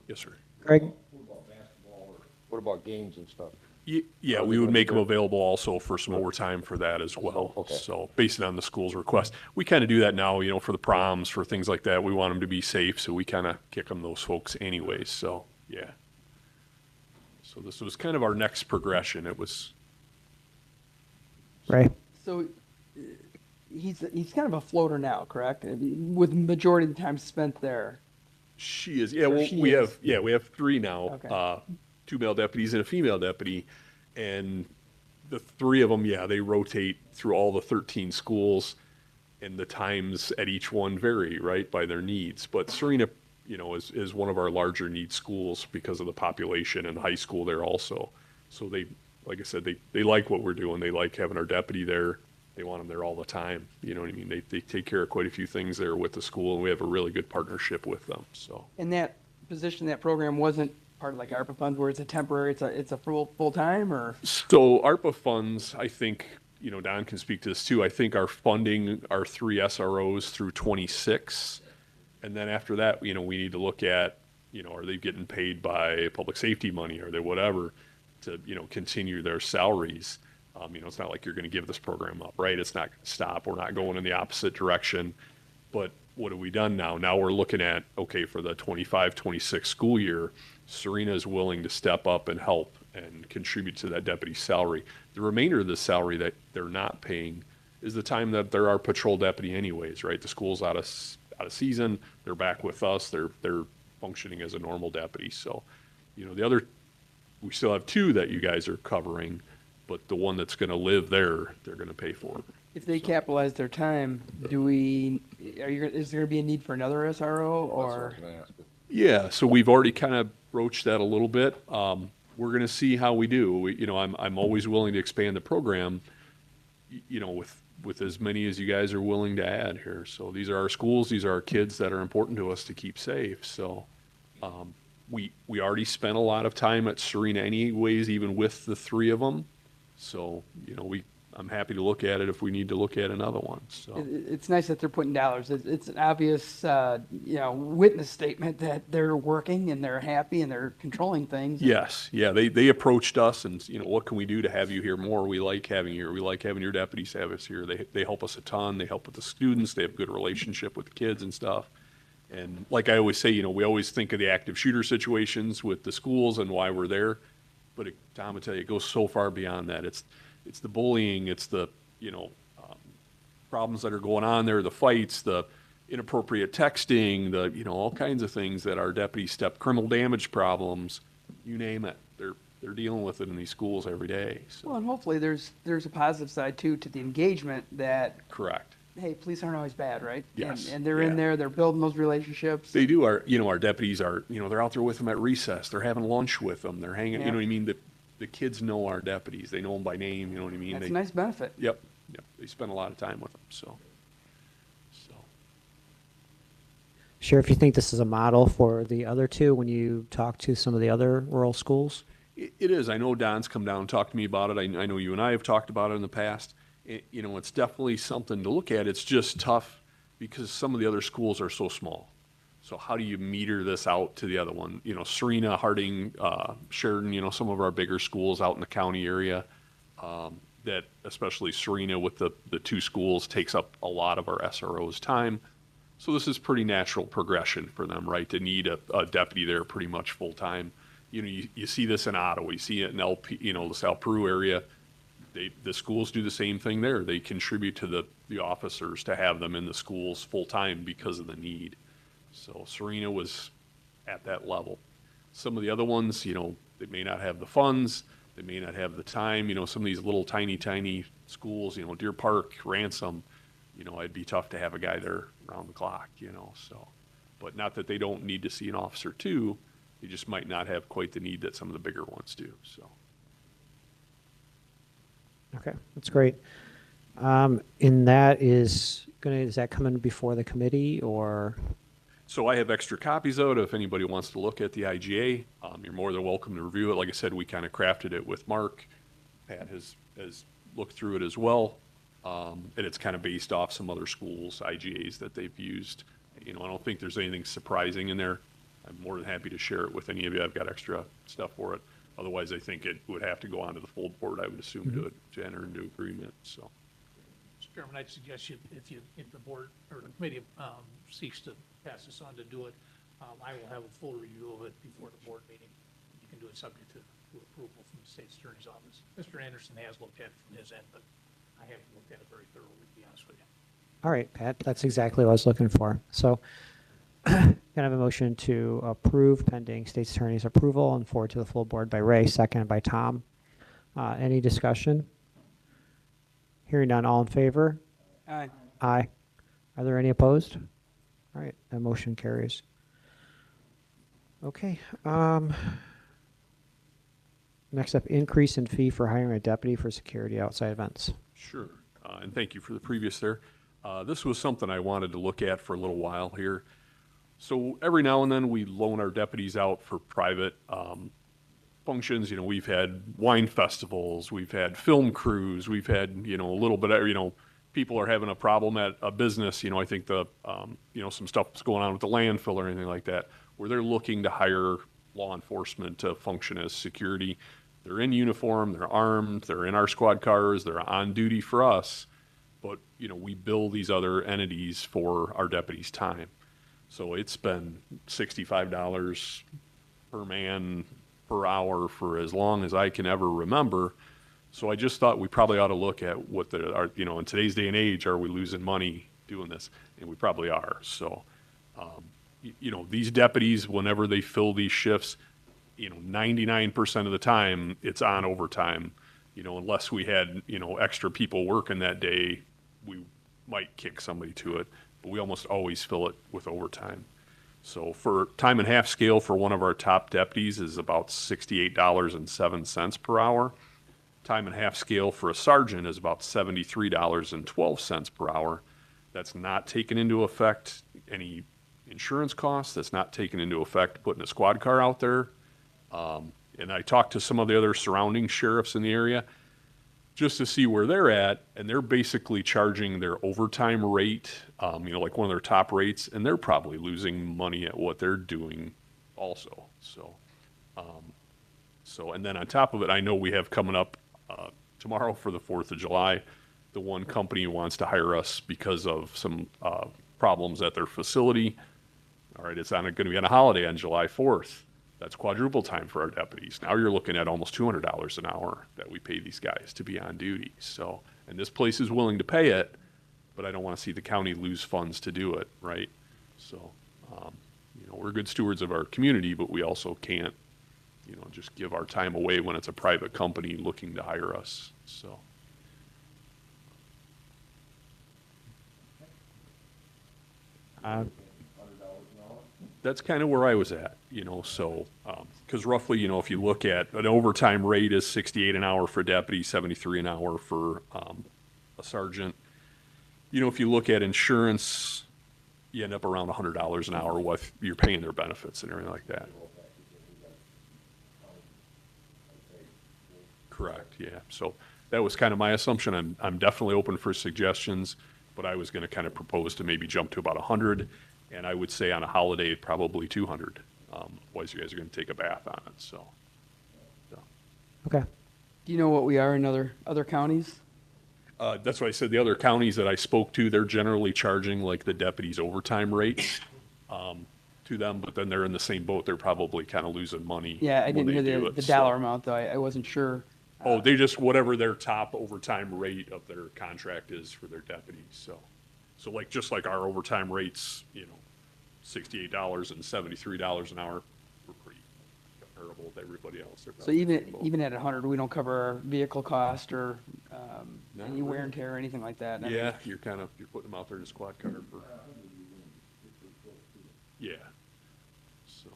yes, sir. Greg? What about games and stuff? Yeah, we would make them available also for some overtime for that as well. Okay. So based on the school's request. We kind of do that now, for the proms, for things like that. We want them to be safe, so we kind of kick them those folks anyways. So, yeah. So this was kind of our next progression. It was, Ray? So he's kind of a floater now, correct? With the majority of the time spent there. she is, yeah, Or well, she we is. have three now. Okay. 2 male deputies and a female deputy. And the 3 of them, they rotate through all the 13 schools, and the times at each one vary, right, by their needs. But Serena, is one of our larger need schools because of the population, and high school there also. So they, like I said, they like what we're doing. They like having our deputy there. They want them there all the time. You know what I mean? They take care of quite a few things there with the school, and we have a really good partnership with them, so. And that position, that program wasn't part of like ARPA funds where it's a temporary, it's a full-time, or? So ARPA funds, I think, Don can speak to this too. I think our funding our 3 SROs through 26. And then after that, we need to look at, are they getting paid by public safety money? Are they whatever to, continue their salaries? It's not like you're going to give this program up, right? It's not going to stop. We're not going in the opposite direction. But what have we done now? Now we're looking at, okay, for the 25-26 school year, Serena is willing to step up and help and contribute to that deputy's salary. The remainder of the salary that they're not paying is the time that they're our patrol deputy anyways, right? The school's out of season, they're back with us, they're functioning as a normal deputy. So, the other, we still have 2 that you guys are covering, but the one that's gonna live there, they're gonna pay for. If they capitalize their time, is there gonna be a need for another SRO, or? Yeah, so we've already kind of broached that a little bit. We're going to see how we do. I'm always willing to expand the program, with as many as you guys are willing to add here. So these are our schools, these are our kids that are important to us to keep safe. So we already spent a lot of time at Serena anyways, even with the 3 of them. So, I'm happy to look at it if we need to look at another one, so. It's nice that they're putting dollars. It's an obvious, witness statement that they're working and they're happy and they're controlling things. Yes, yeah, they approached us and, what can we do to have you here more? We like having you here. We like having your deputies have us here. They help us a ton. They help with the students. They have a good relationship with the kids and stuff. And like I always say, we always think of the active shooter situations with the schools and why we're there. But Tom, I tell you, it goes so far beyond that. It's the bullying, it's the, problems that are going on there, the fights, the inappropriate texting, the, all kinds of things that our deputies step, criminal damage problems, you name it. They're dealing with it in these schools every day, so. Well, and hopefully there's a positive side too to the engagement that, Correct. hey, police aren't always bad, right? Yes, And they're in there, they're building those relationships. They do. Our deputies are, they're out there with them at recess. They're having lunch with them. They're hanging, Yeah. you know what I mean? The kids know our deputies. They know them by name, you know what I mean? That's a nice benefit. Yep. They spend a lot of time with them, so. Sheriff, you think this is a model for the other 2 when you talk to some of the other rural schools? It is. I know Don's come down and talked to me about it. I know you and I have talked about it in the past. It's definitely something to look at. It's just tough because some of the other schools are so small. So how do you meter this out to the other one? Serena, Harding, Sheridan, some of our bigger schools out in the county area. that especially Serena with the two schools takes up a lot of our SRO's time. So this is pretty natural progression for them, right? To need a deputy there pretty much full-time. You know, you see this in Ottawa, you see it in LP, you know, the South Peru area. The schools do the same thing there. They contribute to the officers to have them in the schools full-time because of the need. So Serena was at that level. Some of the other ones, you know, they may not have the funds, they may not have the time, you know, some of these little tiny schools, you know, Deer Park, Ransom, you know, it'd be tough to have a guy there around the clock, you know, so. But not that they don't need to see an officer too, they just might not have quite the need that some of the bigger ones do, so. Okay, that's great. And that is that coming before the committee or? So I have extra copies of it. If anybody wants to look at the IGA, you're more than welcome to review it. Like I said, we kind of crafted it with Mark. Pat has looked through it as well. And it's kind of based off some other schools' IGAs that they've used. You know, I don't think there's anything surprising in there. I'm more than happy to share it with any of you. I've got extra stuff for it. Otherwise, I think it would have to go onto the full board, I would assume, to enter into agreement, so. Mr. Chairman, I'd suggest if the board or the committee seeks to pass this on to do it, I will have a full review of it before the board meeting. You can do it subject to approval from the state's attorney's office. Mr. Anderson has looked at it from his end, but I haven't looked at it very thoroughly, to be honest with you. All right, Pat, that's exactly what I was looking for. So can I have a motion to approve pending state's attorney's approval and forward to the full board by Ray, second by Tom. Any discussion? Hearing none, all in favor? Aye. Aye. Are there any opposed? All right, that motion carries. Okay. Next up, increase in fee for hiring a deputy for security outside events. Sure, and thank you for the previous there. This was something I wanted to look at for a little while here. So every now and then we loan our deputies out for private functions. You know, we've had wine festivals, we've had film crews, we've had, you know, a little bit of, you know, people are having a problem at a business. You know, I think you know, some stuff's going on with the landfill or anything like that, where they're looking to hire law enforcement to function as security. They're in uniform, they're armed, they're in our squad cars, they're on duty for us. But, you know, we bill these other entities for our deputies' time. So it's been $65 per man per hour for as long as I can ever remember. So I just thought we probably ought to look at what you know, in today's day and age, are we losing money doing this? And we probably are. So, you know, these deputies, whenever they fill these shifts, you know, 99% of the time it's on overtime, you know, unless we had, you know, extra people working that day, we might kick somebody to it, but we almost always fill it with overtime. So for time and half scale for one of our top deputies is about $68.07 per hour. Time and half scale for a sergeant is about $73.12 per hour. That's not taken into effect any insurance costs. That's not taken into effect putting a squad car out there. And I talked to some of the other surrounding sheriffs in the area just to see where they're at, and they're basically charging their overtime rate, you know, like one of their top rates, and they're probably losing money at what they're doing also. So, and then on top of it, I know we have coming up tomorrow for the 4th of July, the one company wants to hire us because of some problems at their facility. All right, it's going to be on a holiday on July 4th. That's quadruple time for our deputies. Now you're looking at almost $200 an hour that we pay these guys to be on duty. So, and this place is willing to pay it, but I don't want to see the county lose funds to do it, right? So, you know, we're good stewards of our community, but we also can't, you know, just give our time away when it's a private company looking to hire us. So. That's kind of where I was at, you know, so, because roughly, you know, if you look at an overtime rate is 68 an hour for a deputy, 73 an hour for a sergeant. You know, if you look at insurance, you end up around $100 an hour what you're paying their benefits and everything like that. Correct, yeah. So that was kind of my assumption. I'm definitely open for suggestions, but I was going to kind of propose to maybe jump to about 100. And I would say on a holiday, probably 200. Otherwise, you guys are going to take a bath on it. So. Okay. Do you know what we are in other counties? That's why I said the other counties that I spoke to, they're generally charging like the deputies' overtime rates to them, but then they're in the same boat. They're probably kind of losing money. Yeah, I when didn't they hear do the it, so- dollar amount, though. I wasn't sure. Oh, they just, whatever their top overtime rate of their contract is for their deputies, so. So like, just like our overtime rates, you know, $68 and $73 an hour, we're pretty comparable with everybody else. They're So probably in the same boat. even at 100, we don't cover our vehicle cost or Not any wear and really. tear or anything like that? I mean, Yeah, you're putting them out there in a squad car for, yeah. So,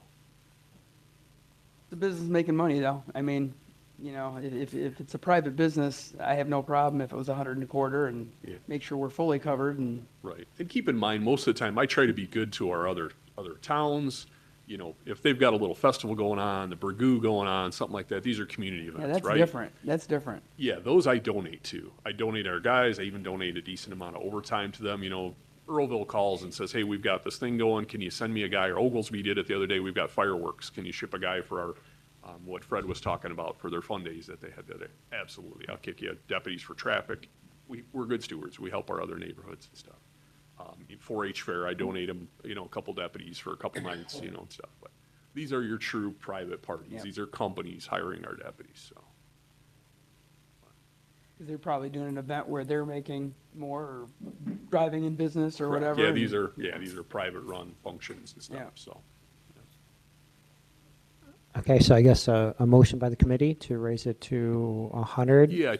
The business is making money, though. I mean, you know, if it's a private business, I have no problem if it was 100 and a quarter and Yeah. make sure we're fully covered and, right. And keep in mind, most of the time, I try to be good to our other towns. You know, if they've got a little festival going on, the Burgoo going on, something like that, these are community yeah, events, that's right? different. That's different. Yeah, those I donate to. I donate our guys. I even donate a decent amount of overtime to them. You know, Earlville calls and says, hey, we've got this thing going. Can you send me a guy? Or Oglesby did it the other day. We've got fireworks. Can you ship a guy for our, what Fred was talking about for their fun days that they had the other day? Absolutely. I'll kick you deputies for traffic. We're good stewards. We help our other neighborhoods and stuff. 4-H fair, I donate them, you know, a couple deputies for a couple nights, you know, and stuff. But these are your true private parties. Yeah. These are companies hiring our deputies, so. They're probably doing an event where they're making more or driving in business or whatever. Yeah, and- these are private run functions and Yeah. stuff, so. Okay, so I guess a motion by the committee to raise it to 100. Yeah, I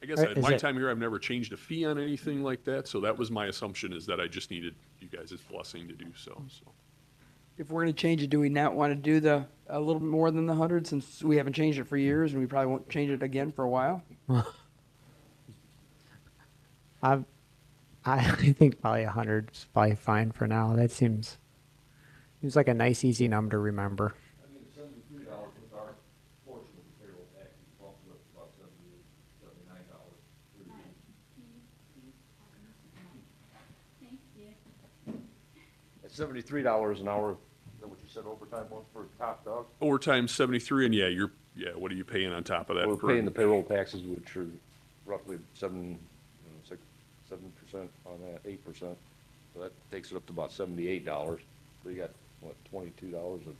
guess Right, at is my it- time here, I've never changed a fee on anything like that, so that was my assumption, is that I just needed you guys' blessing to do so, so. If we're going to change it, do we not want to do a little bit more than the 100 since we haven't changed it for years and we probably won't change it again for a while? I think probably 100 is probably fine for now. That seems like a nice, easy number to remember. I mean, $73 with our portion of the payroll tax, it bumps it up to about $79. At $73 an hour, is that what you said overtime was for top dog? Overtime 73, and what are you paying on top of that? We're for- paying the payroll taxes, which are roughly 7% on that, 8%. So that takes it up to about $78. So you got, what, $22 of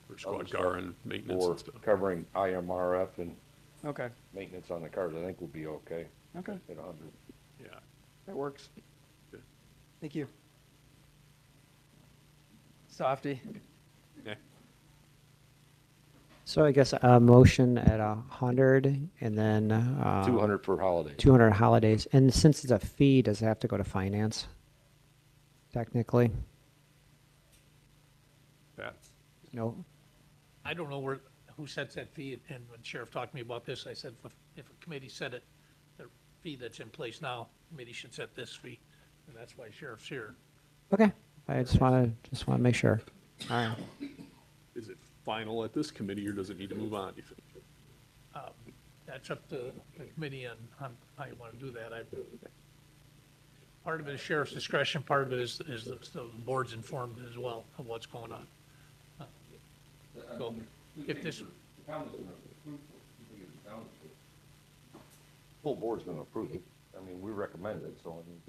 For squad other car stuff and maintenance for and stuff. covering IMRF and Okay, maintenance on the cars. I think we'll be okay okay, at 100. Yeah. that works. Good. Thank you. Softy. Okay. So I guess a motion at 100 and then 200 for holidays. 200 holidays. And since it's a fee, does it have to go to finance? Technically? Pat? No. I don't know who sets that fee, and when Sheriff talked to me about this, I said, if a committee set it, the fee that's in place now, committee should set this fee, and that's why Sheriff's here. Okay. I just want to make sure. All right. Is it final at this committee, or does it need to move on, do you think? That's up to the committee on how you want to do that. Part of it is sheriff's discretion, part of it is the board's informed as well of what's going on. So if this, Full board's gonna approve it. I mean, we recommend it, so I mean,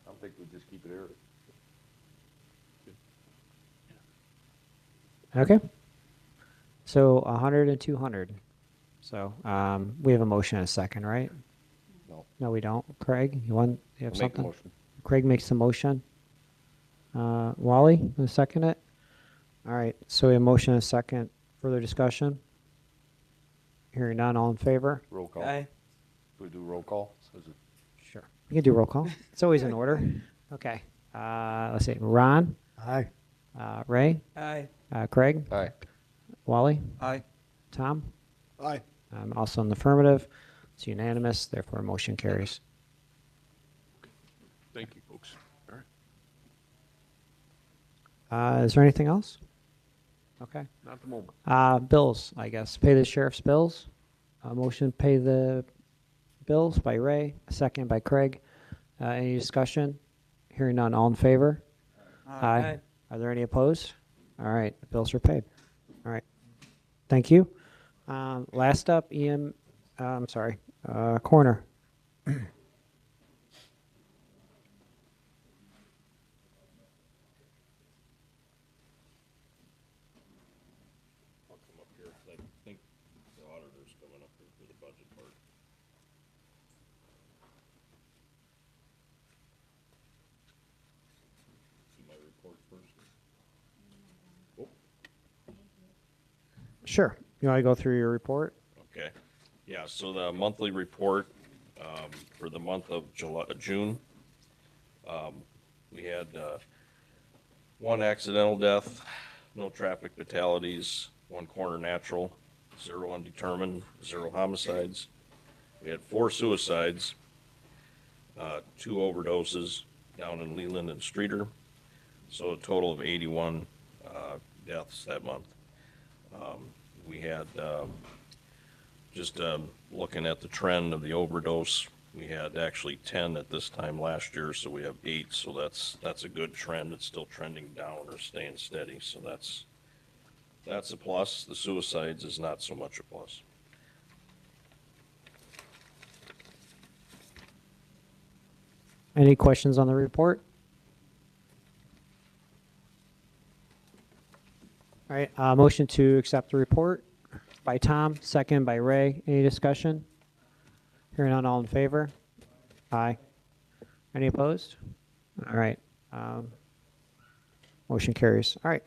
I think we just keep it here. Okay. So 100 and 200. So we have a motion and a second, right? No. No, we don't. Craig, you have Make the something? motion. Craig makes the motion. Wally, you wanna second it? All right, so we have a motion and a second. Further discussion? Hearing none, all in favor? Roll call. Aye. Do we do roll call? Is it- Sure. We can do roll call. It's always in order. Okay. Let's see. Ron? Aye. Ray? Aye. Craig? Aye. Wally? Aye. Tom? Aye. I'm also in the affirmative. It's unanimous, therefore motion carries. Thank you, folks. All right. Is there anything else? Okay. Not at the moment. Bills, I guess. Pay the sheriff's bills. Motion, pay the bills by Ray, a second by Craig. Any discussion? Hearing none, all in favor? Aye. Are there any opposed? All right, the bills are paid. All right. Thank you. Last up, Corner. I'll come up here, 'cause I think the auditor's coming up here for the budget part. See my report first? Sure. You want to go through your report? Okay, yeah, so the monthly report, for the month of June, we had, one accidental death, no traffic fatalities, one corner natural, 0 undetermined, 0 homicides. We had 4 suicides, 2 overdoses down in Leland and Streeter, so a total of 81, deaths that month. We had, just looking at the trend of the overdose, we had actually 10 at this time last year, so we have 8, so that's a good trend. It's still trending down or staying steady, so that's a plus. The suicides is not so much a plus. Any questions on the report? All right, motion to accept the report by Tom, second by Ray. Any discussion? Hearing none, all in favor? Aye. Any opposed? All right. Motion carries. All right.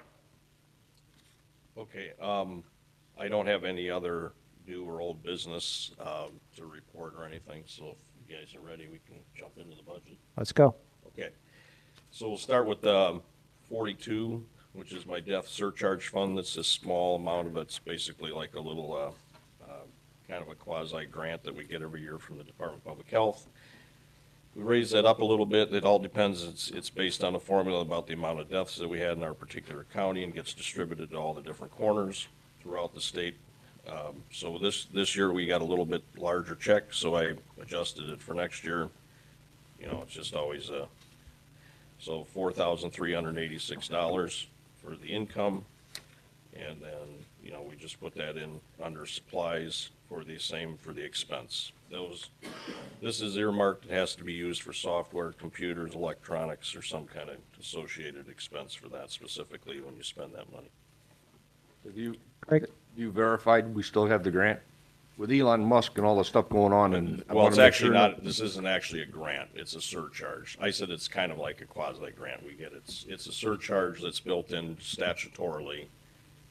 Okay, I don't have any other new or old business, to report or anything, so if you guys are ready, we can jump into the budget. Let's go. Okay, so we'll start with, 42, which is my death surcharge fund. That's a small amount of it's basically like a little, kind of a quasi grant that we get every year from the Department of Public Health. We raise that up a little bit. It all depends. It's based on a formula about the amount of deaths that we had in our particular county and gets distributed to all the different corners throughout the state. So this year we got a little bit larger check, so I adjusted it for next year. You know, it's just always so $4,386 for the income. And then, you know, we just put that in under supplies for the same for the expense. This is earmarked, it has to be used for software, computers, electronics, or some kind of associated expense for that specifically when you spend that money. Have you, Greg? you verified we still have the grant? With Elon Musk and all the stuff going on and. I Well, wanna it's make actually sure not, this isn't actually a grant, it's a surcharge. I said it's kind of like a quasi grant we get. It's a surcharge that's built in statutorily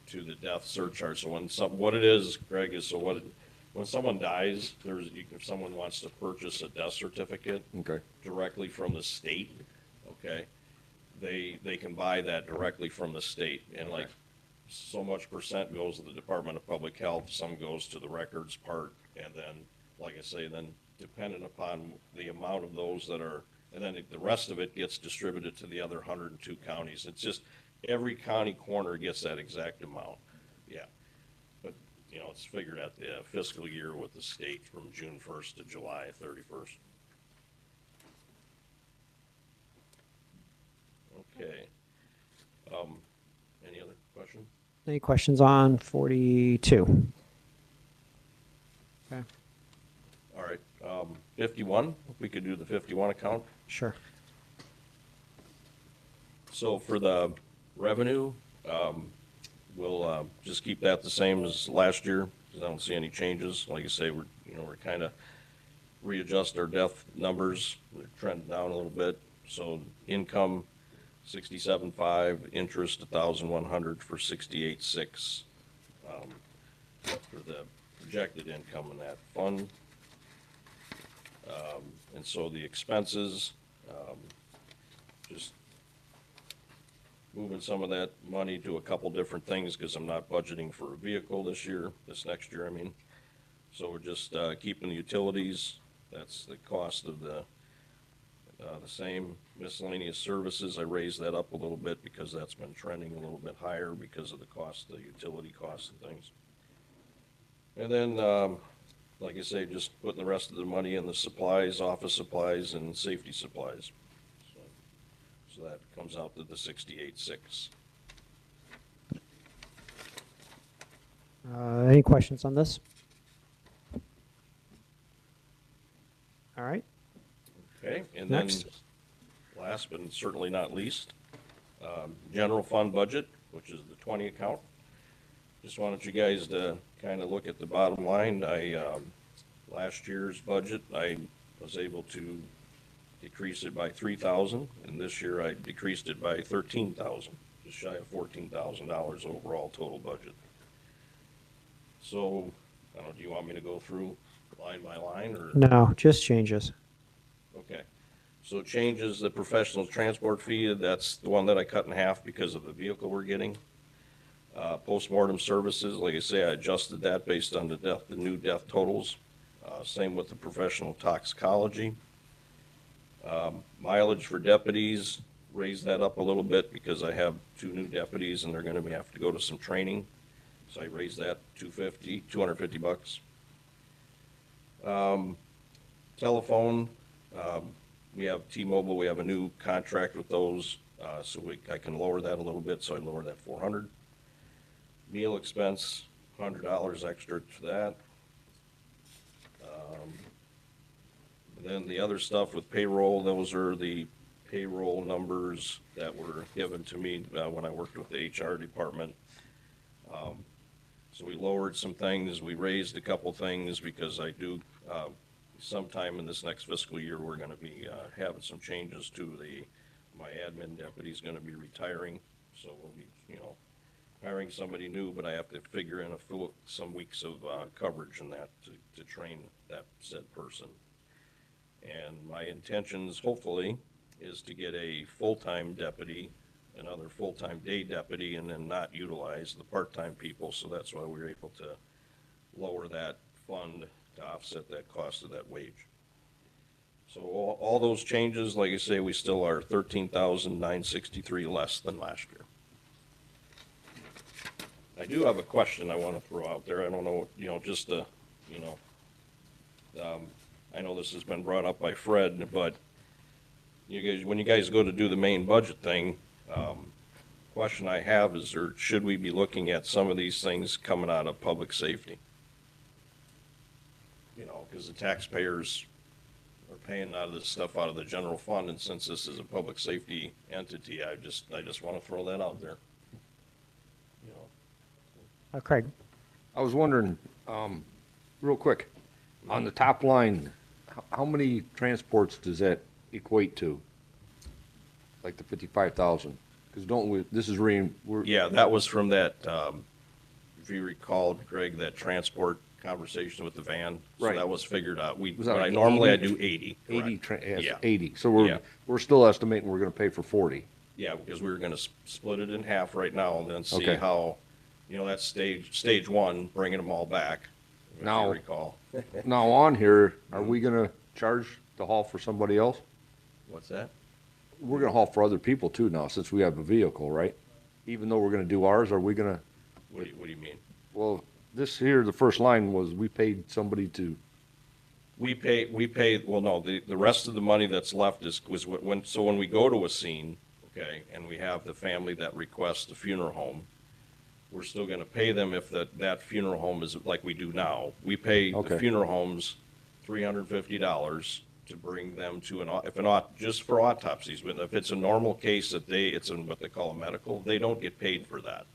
to the death surcharge. So what it is, Greg, is when someone dies, if someone wants to purchase a death certificate Okay. directly from the state, okay, they can buy that directly from the state. And like, so much percent goes to the Department of Public Health, some goes to the records part, and then, like I say, then dependent upon the amount of those that are, and then the rest of it gets distributed to the other 102 counties. It's just, every county corner gets that exact amount, yeah. But, you know, it's figured at the fiscal year with the state from June 1st to July 31st. Okay. Any other questions? Any questions on 42? Okay, All right, 51, if we could do the 51 account. sure. So for the revenue, we'll just keep that the same as last year, because I don't see any changes. Like I say, we're kind of readjust our death numbers, they're trending down a little bit. So income, 67.5, interest, 1,100 for 68.6, for the projected income in that fund. And so the expenses, just moving some of that money to a couple different things, because I'm not budgeting for a vehicle this next year, I mean. So we're just keeping the utilities, that's the cost of the same. Miscellaneous services, I raised that up a little bit because that's been trending a little bit higher because of the cost, the utility costs and things. And then, like I say, just putting the rest of the money in the supplies, office supplies, and safety supplies. So that comes out to the 68.6. Any questions on this? All right. Okay, and then, Next. last but certainly not least, general fund budget, which is the 20 account. Just wanted you guys to kind of look at the bottom line. Last year's budget, I was able to decrease it by 3,000, and this year I decreased it by 13,000, just shy of $14,000 overall total budget. So, I don't know, do you want me to go through line by line, or? No, just changes. Okay, so it changes the professional transport fee, that's the one that I cut in half because of the vehicle we're getting. Postmortem services, like I say, I adjusted that based on the new death totals. Same with the professional toxicology. Mileage for deputies, raised that up a little bit because I have 2 new deputies and they're gonna have to go to some training. So I raised that $250. Telephone, we have T-Mobile, we have a new contract with those, so I can lower that a little bit, so I lowered that 400. Meal expense, $100 extra for that. Then the other stuff with payroll, those are the payroll numbers that were given to me when I worked with the HR department. So we lowered some things, we raised a couple things because I do, sometime in this next fiscal year, we're gonna be having some changes to my admin deputy's gonna be retiring, so we'll be, hiring somebody new, but I have to figure in some weeks of coverage in that to train that said person. And my intentions, hopefully, is to get a full-time deputy, another full-time day deputy, and then not utilize the part-time people, so that's why we were able to lower that fund to offset that cost of that wage. So all those changes, like I say, we still are 13,963 less than last year. I do have a question I want to throw out there. I don't know, just to, I know this has been brought up by Fred, but when you guys go to do the main budget thing, question I have is, should we be looking at some of these things coming out of public safety? Because the taxpayers are paying out of this stuff out of the general fund, and since this is a public safety entity, I just want to throw that out there. Craig? I was wondering, real quick, on the top line, how many transports does that equate to? Like the 55,000? Because Yeah, that was from that, if you recall, Greg, that transport conversation with the van. So Right. that was figured out. Was that like Normally I 80? do 80. 80, correct. Yeah. 80. So Yeah. we're still estimating we're gonna pay for 40. Yeah, because we were gonna split it in half right now and then see Okay. how, that's stage one, bringing them all back, if Now- you recall. Now on here, are we gonna charge to haul for somebody else? What's that? We're gonna haul for other people too now, since we have a vehicle, right? Even though we're gonna do ours, are we gonna, What do you mean? well, this here, the first line was, we paid somebody to, We pay, well, no, the rest of the money that's left was when we go to a scene, okay, and we have the family that requests the funeral home, we're still gonna pay them if that funeral home is like we do now. We pay the Okay. funeral homes $350 to bring them to just for autopsies. But if it's a normal case it's in what they call a medical, they don't get paid for that.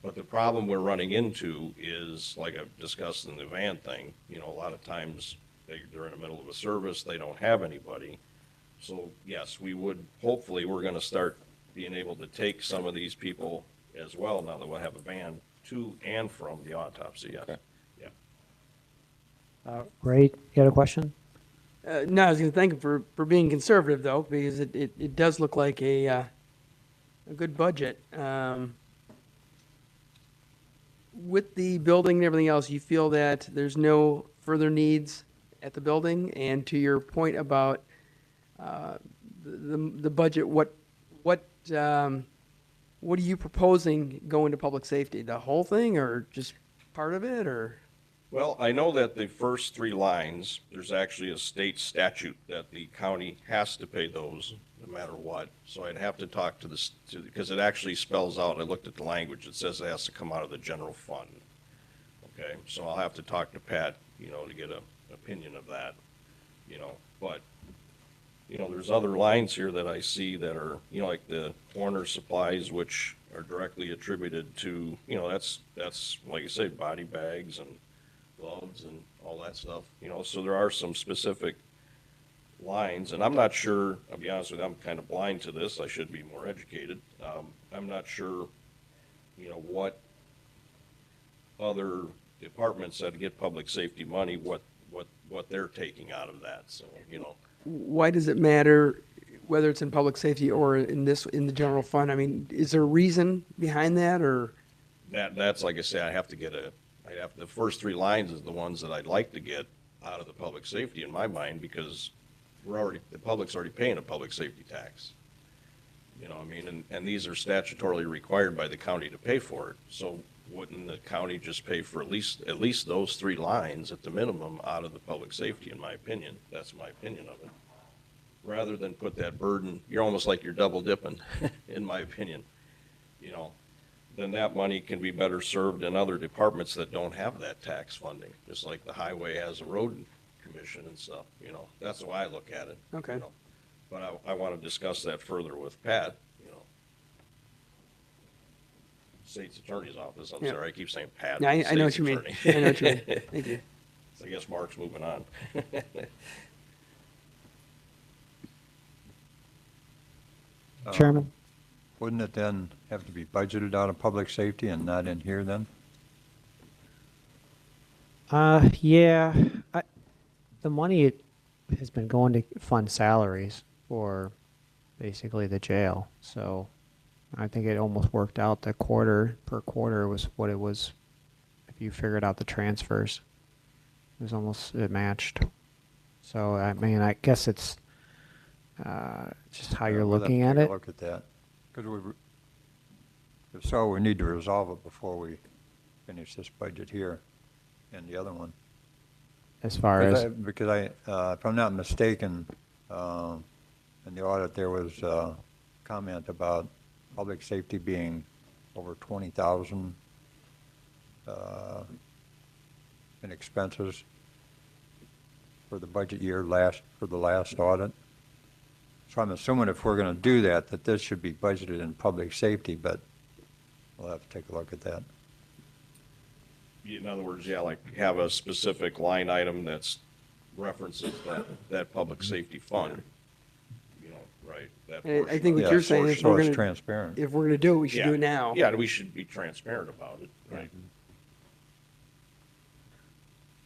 But the problem we're running into is, like I've discussed in the van thing, a lot of times they're in the middle of a service, they don't have anybody. So yes, hopefully we're gonna start being able to take some of these people as well, now that we'll have a van to and from the autopsy, yes. Okay. Yeah. Ray, you had a question? No, I was going to thank him for being conservative, though, because it does look like a good budget. With the building and everything else, you feel that there's no further needs at the building? And to your point about the budget, what are you proposing going to public safety? The whole thing, or just part of it, or? Well, I know that the first 3 lines, there's actually a state statute that the county has to pay those no matter what. So I'd have to talk because it actually spells out, I looked at the language, it says it has to come out of the general fund. Okay, so I'll have to talk to Pat, to get an opinion of that, but, there's other lines here that I see that are, like the corner supplies, which are directly attributed to, that's, like I say, body bags and gloves and all that stuff, so there are some specific lines, and I'm not sure, I'll be honest with you, I'm kind of blind to this, I should be more educated. I'm not sure, what other departments that get public safety money, what they're taking out of that, so, Why does it matter whether it's in public safety or in the general fund? I mean, is there a reason behind that, or? That's like I say, the first three lines is the ones that I'd like to get out of the public safety in my mind, because the public's already paying a public safety tax. And these are statutorily required by the county to pay for it. So wouldn't the county just pay for at least those three lines at the minimum out of the public safety, in my opinion? That's my opinion of it. Rather than put that burden, you're almost like you're double dipping, in my opinion. Then that money can be better served in other departments that don't have that tax funding, just like the highway has a road commission and stuff, that's the way I look at it. Okay. But I want to discuss that further with Pat, State's Attorney's Office, I'm Yeah. sorry, I keep saying Pat. Yeah, I know what State's you mean. Attorney. I know what you mean. Thank you. So I guess Mark's moving on. Chairman? Wouldn't it then have to be budgeted out of public safety and not in here then? Yeah, the money has been going to fund salaries for basically the jail, so I think it almost worked out that per quarter was what it was. If you figured out the transfers, it matched. So, I mean, I guess it's just how you're We'll have to looking at take a it. Look at that. Because if so, we need to resolve it before we finish this budget here and the other one. As far as, Because if I'm not mistaken, in the audit, there was a comment about public safety being over 20,000 in expenses for the budget year for the last audit. So I'm assuming if we're going to do that this should be budgeted in public safety, but we'll have to take a look at that. In other words, like have a specific line item that's references that public safety fund, right? That And I portion think of what it. you're saying is So we're it's gonna, transparent. if we're gonna do it, we should do it now. Yeah, we should be transparent about it, right?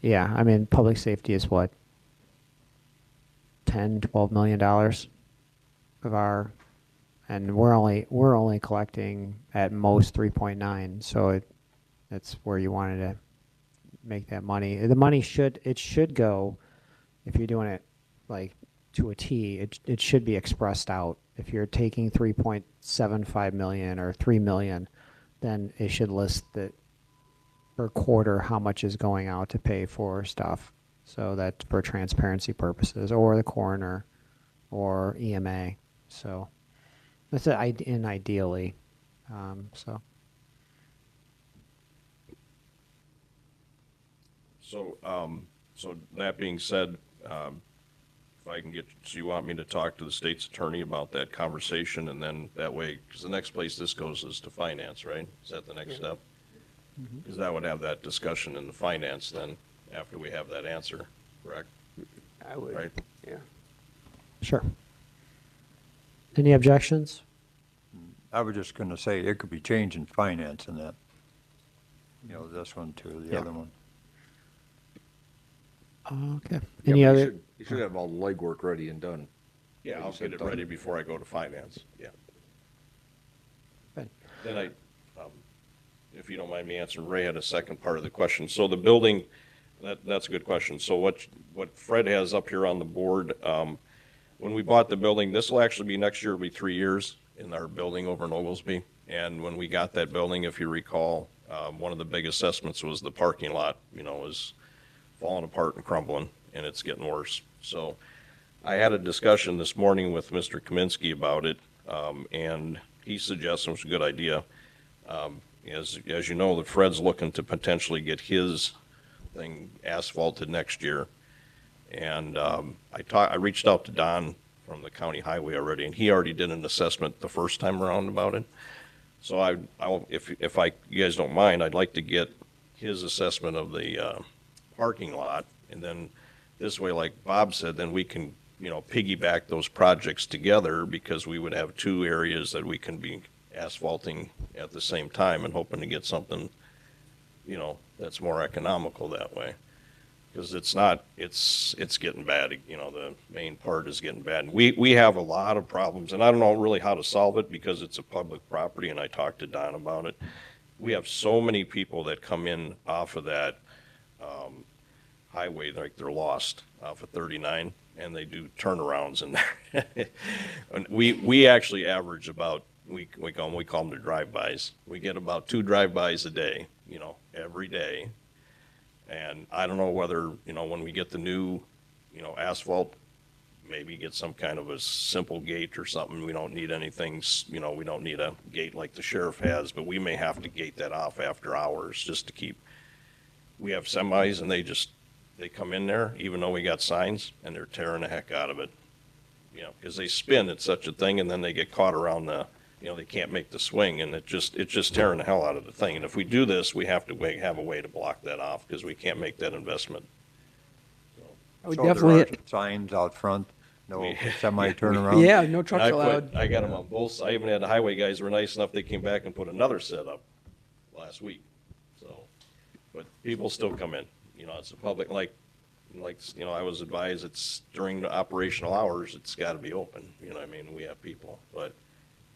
yeah, I mean, public safety is what, $10-12 million of our, and we're only collecting at most 3.9, so that's where you wanted to make that money. The money should go, if you're doing it like to a T, it should be expressed out. If you're taking 3.75 million or 3 million, then it should list that per quarter how much is going out to pay for stuff. So that for transparency purposes, or the coroner, or EMA. So that's ideally. So So that being said, if I can so you want me to talk to the state's attorney about that conversation, and then that way, because the next place this goes is to finance, right? Is that the next step? Because that would have that discussion in the finance then, after we have that answer, correct? I would, Right? yeah. sure. Any objections? I was just going to say it could be changed in finance in that, this one to the Yeah. other one. Okay. Yeah, Any but other? You should have all the legwork ready and done. Yeah, I'll get it ready before I go to finance, yeah. Good. Then if you don't mind me answering, Ray had a second part of the question. So the building, that's a good question. So what Fred has up here on the board, when we bought the building, this will actually be, next year will be 3 years in our building over in Oglesby. And when we got that building, if you recall, one of the big assessments was the parking lot, was falling apart and crumbling, and it's getting worse. So I had a discussion this morning with Mr. Kaminsky about it, and he suggested, it was a good idea, as you know, that Fred's looking to potentially get his thing asphalted next year. And I reached out to Don from the county highway already, and he already did an assessment the first time around about it. So if you guys don't mind, I'd like to get his assessment of the parking lot, and then this way, like Bob said, then we can, piggyback those projects together, because we would have two areas that we can be asphalting at the same time, and hoping to get something, that's more economical that way. Because it's getting bad, the main part is getting bad. We have a lot of problems, and I don't know really how to solve it, because it's a public property, and I talked to Don about it. We have so many people that come in off of that highway, like they're lost off of 39, and they do turnarounds in there. And we actually average about, we call them the drive-bys. We get about 2 drive-bys a day, every day. And I don't know whether, when we get the new, asphalt, maybe get some kind of a simple gate or something. We don't need anything, we don't need a gate like the sheriff has, but we may have to gate that off after hours just to keep, we have semis, and they come in there, even though we got signs, and they're tearing the heck out of it. Because they spin at such a thing, and then they get caught around they can't make the swing, and it's just tearing the hell out of the thing. And if we do this, we have to have a way to block that off, because we can't make that investment. I would So there definitely, are signs out front, no semi turnaround? yeah, no trucks I allowed. got them on both. I even had the highway guys were nice enough, they came back and put another set up last week. So, but people still come in, it's a public, like, I was advised, it's during the operational hours, it's gotta be open, we have people, but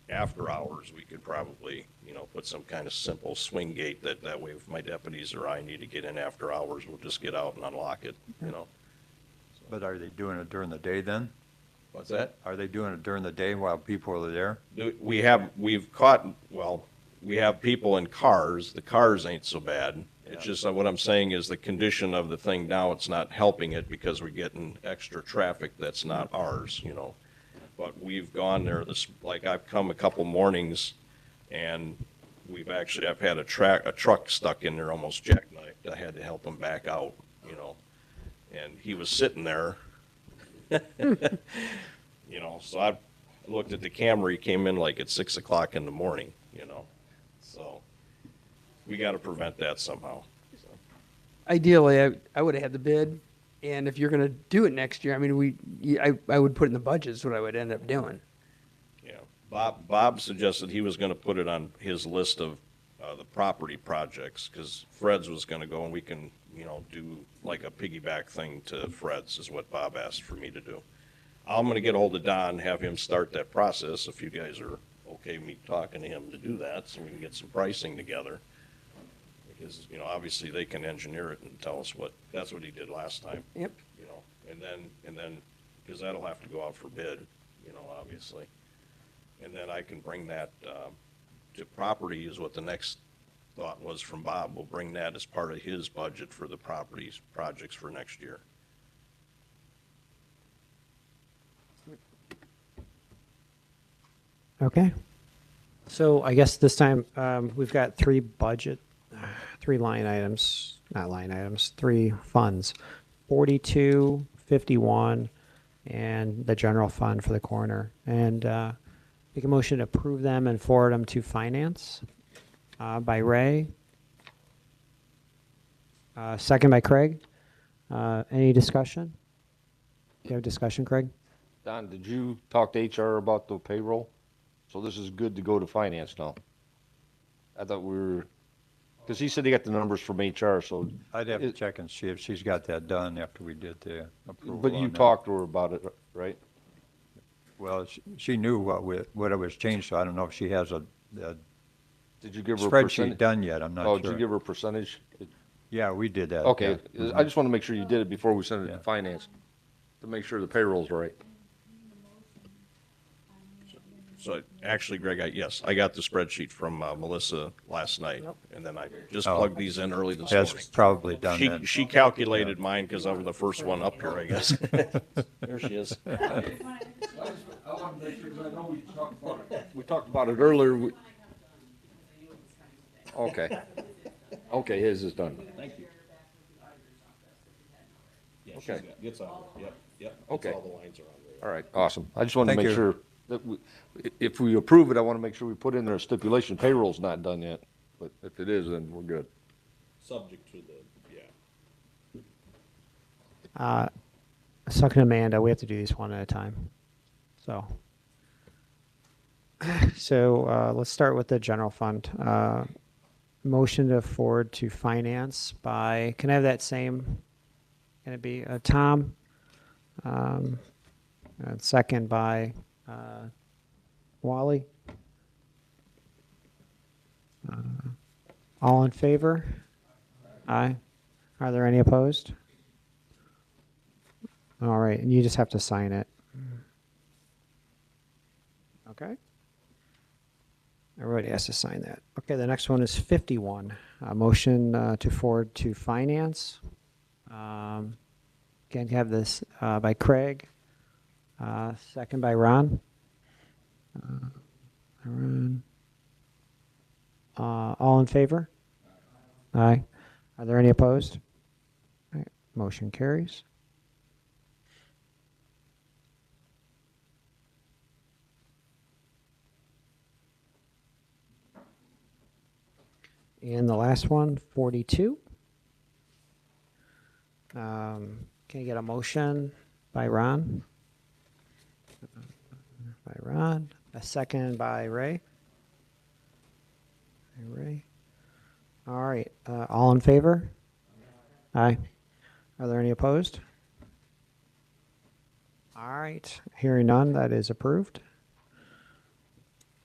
after hours, we could probably, put some kind of simple swing gate that way if my deputies or I need to get in after hours, we'll just get out and unlock it, But are they doing it during the day then? What's that? Are they doing it during the day while people are there? We have people in cars. The cars ain't so bad. It's just, what I'm saying is the condition of the thing now, it's not helping it, because we're getting extra traffic that's not ours, But we've gone there, I've come a couple mornings, and I've had a truck stuck in there almost jackknifed. I had to help him back out, and he was sitting there. So I looked at the camera, he came in like at 6 o'clock in the morning, so we got to prevent that somehow. So. Ideally, I would have had the bid, and if you're gonna do it next year, I would put it in the budget, is what I would end up doing. Yeah, Bob suggested he was gonna put it on his list of the property projects, because Fred's was gonna go, and we can, do like a piggyback thing to Fred's, is what Bob asked for me to do. I'm gonna get ahold of Don, have him start that process, if you guys are okay with me talking to him to do that, so we can get some pricing together. Because, obviously they can engineer it and tell us that's what he did last time. Yep. And then, because that'll have to go out for bid, obviously. And then I can bring that, to property is what the next thought was from Bob. We'll bring that as part of his budget for the properties, projects for next year. Okay. So I guess this time, we've got 3 line items, not line items, 3 funds, 42, 51, and the general fund for the coroner. And make a motion to approve them and forward them to finance by Ray. Second by Craig. Any discussion? Do you have discussion, Craig? Don, did you talk to HR about the payroll? So this is good to go to finance now. I thought we were, because he said he got the numbers from HR, so. I'd have to check and see if she's got that done after we did the approval. But you on that. talked to her about it, right? Well, she knew what it was changed, so I don't know if she has a Did you give her a spreadsheet percentage? done yet, I'm not sure. Oh, did you give her a percentage? Yeah, we did that. Okay, yeah. I just want to make sure you did it before we sent it Yeah. to finance, to make sure the payroll's right. So actually, Greg, yes, I got the spreadsheet from Melissa last night, and then I just Oh. plugged these in early this morning. That's probably done then. She calculated mine because I was the first one up here, I guess. There she is. We talked about it earlier. Okay. Okay, his is done. Thank you. Yeah, she's Okay. got, it's on there, yep, yep. Okay. All the lines are on there. All right, awesome. I just wanted to Thank make you. sure that if we approve it, I want to make sure we put in there a stipulation payroll's not done yet. But if it is, then we're good. Subject to the, yeah. Second, Amanda, we have to do these one at a time. So, let's start with the general fund. Motion to forward to finance by, can I have that same, can it be Tom? And second by Wally. All in favor? Aye. Are there any opposed? All right, and you just have to sign it. Okay. Everybody has to sign that. Okay, the next one is 51. Motion to forward to finance. Again, you have this by Craig. Second by Ron. Ron. All in favor? Aye. Are there any opposed? All right, motion carries. And the last one, 42. Can you get a motion by Ron? By Ron. A second by Ray. Ray. All right. All in favor? Aye. Are there any opposed? All right. Hearing none, that is approved.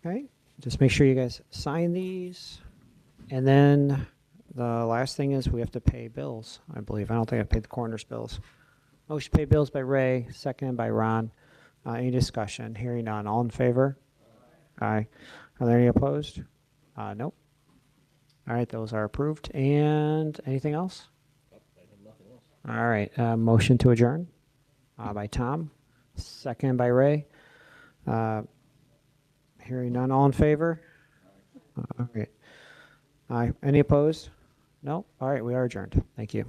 Okay. Just make sure you guys sign these. And then the last thing is we have to pay bills, I believe. I don't think I paid the coroner's bills. Motion to pay bills by Ray, seconded by Ron. Any discussion? Hearing none. All in favor? Aye. Are there any opposed? Nope. All right, those are approved. And anything else? All right, motion to adjourn by Tom, seconded by Ray. Hearing none. All in favor? All right. Aye. Any opposed? No? All right, we are adjourned. Thank you.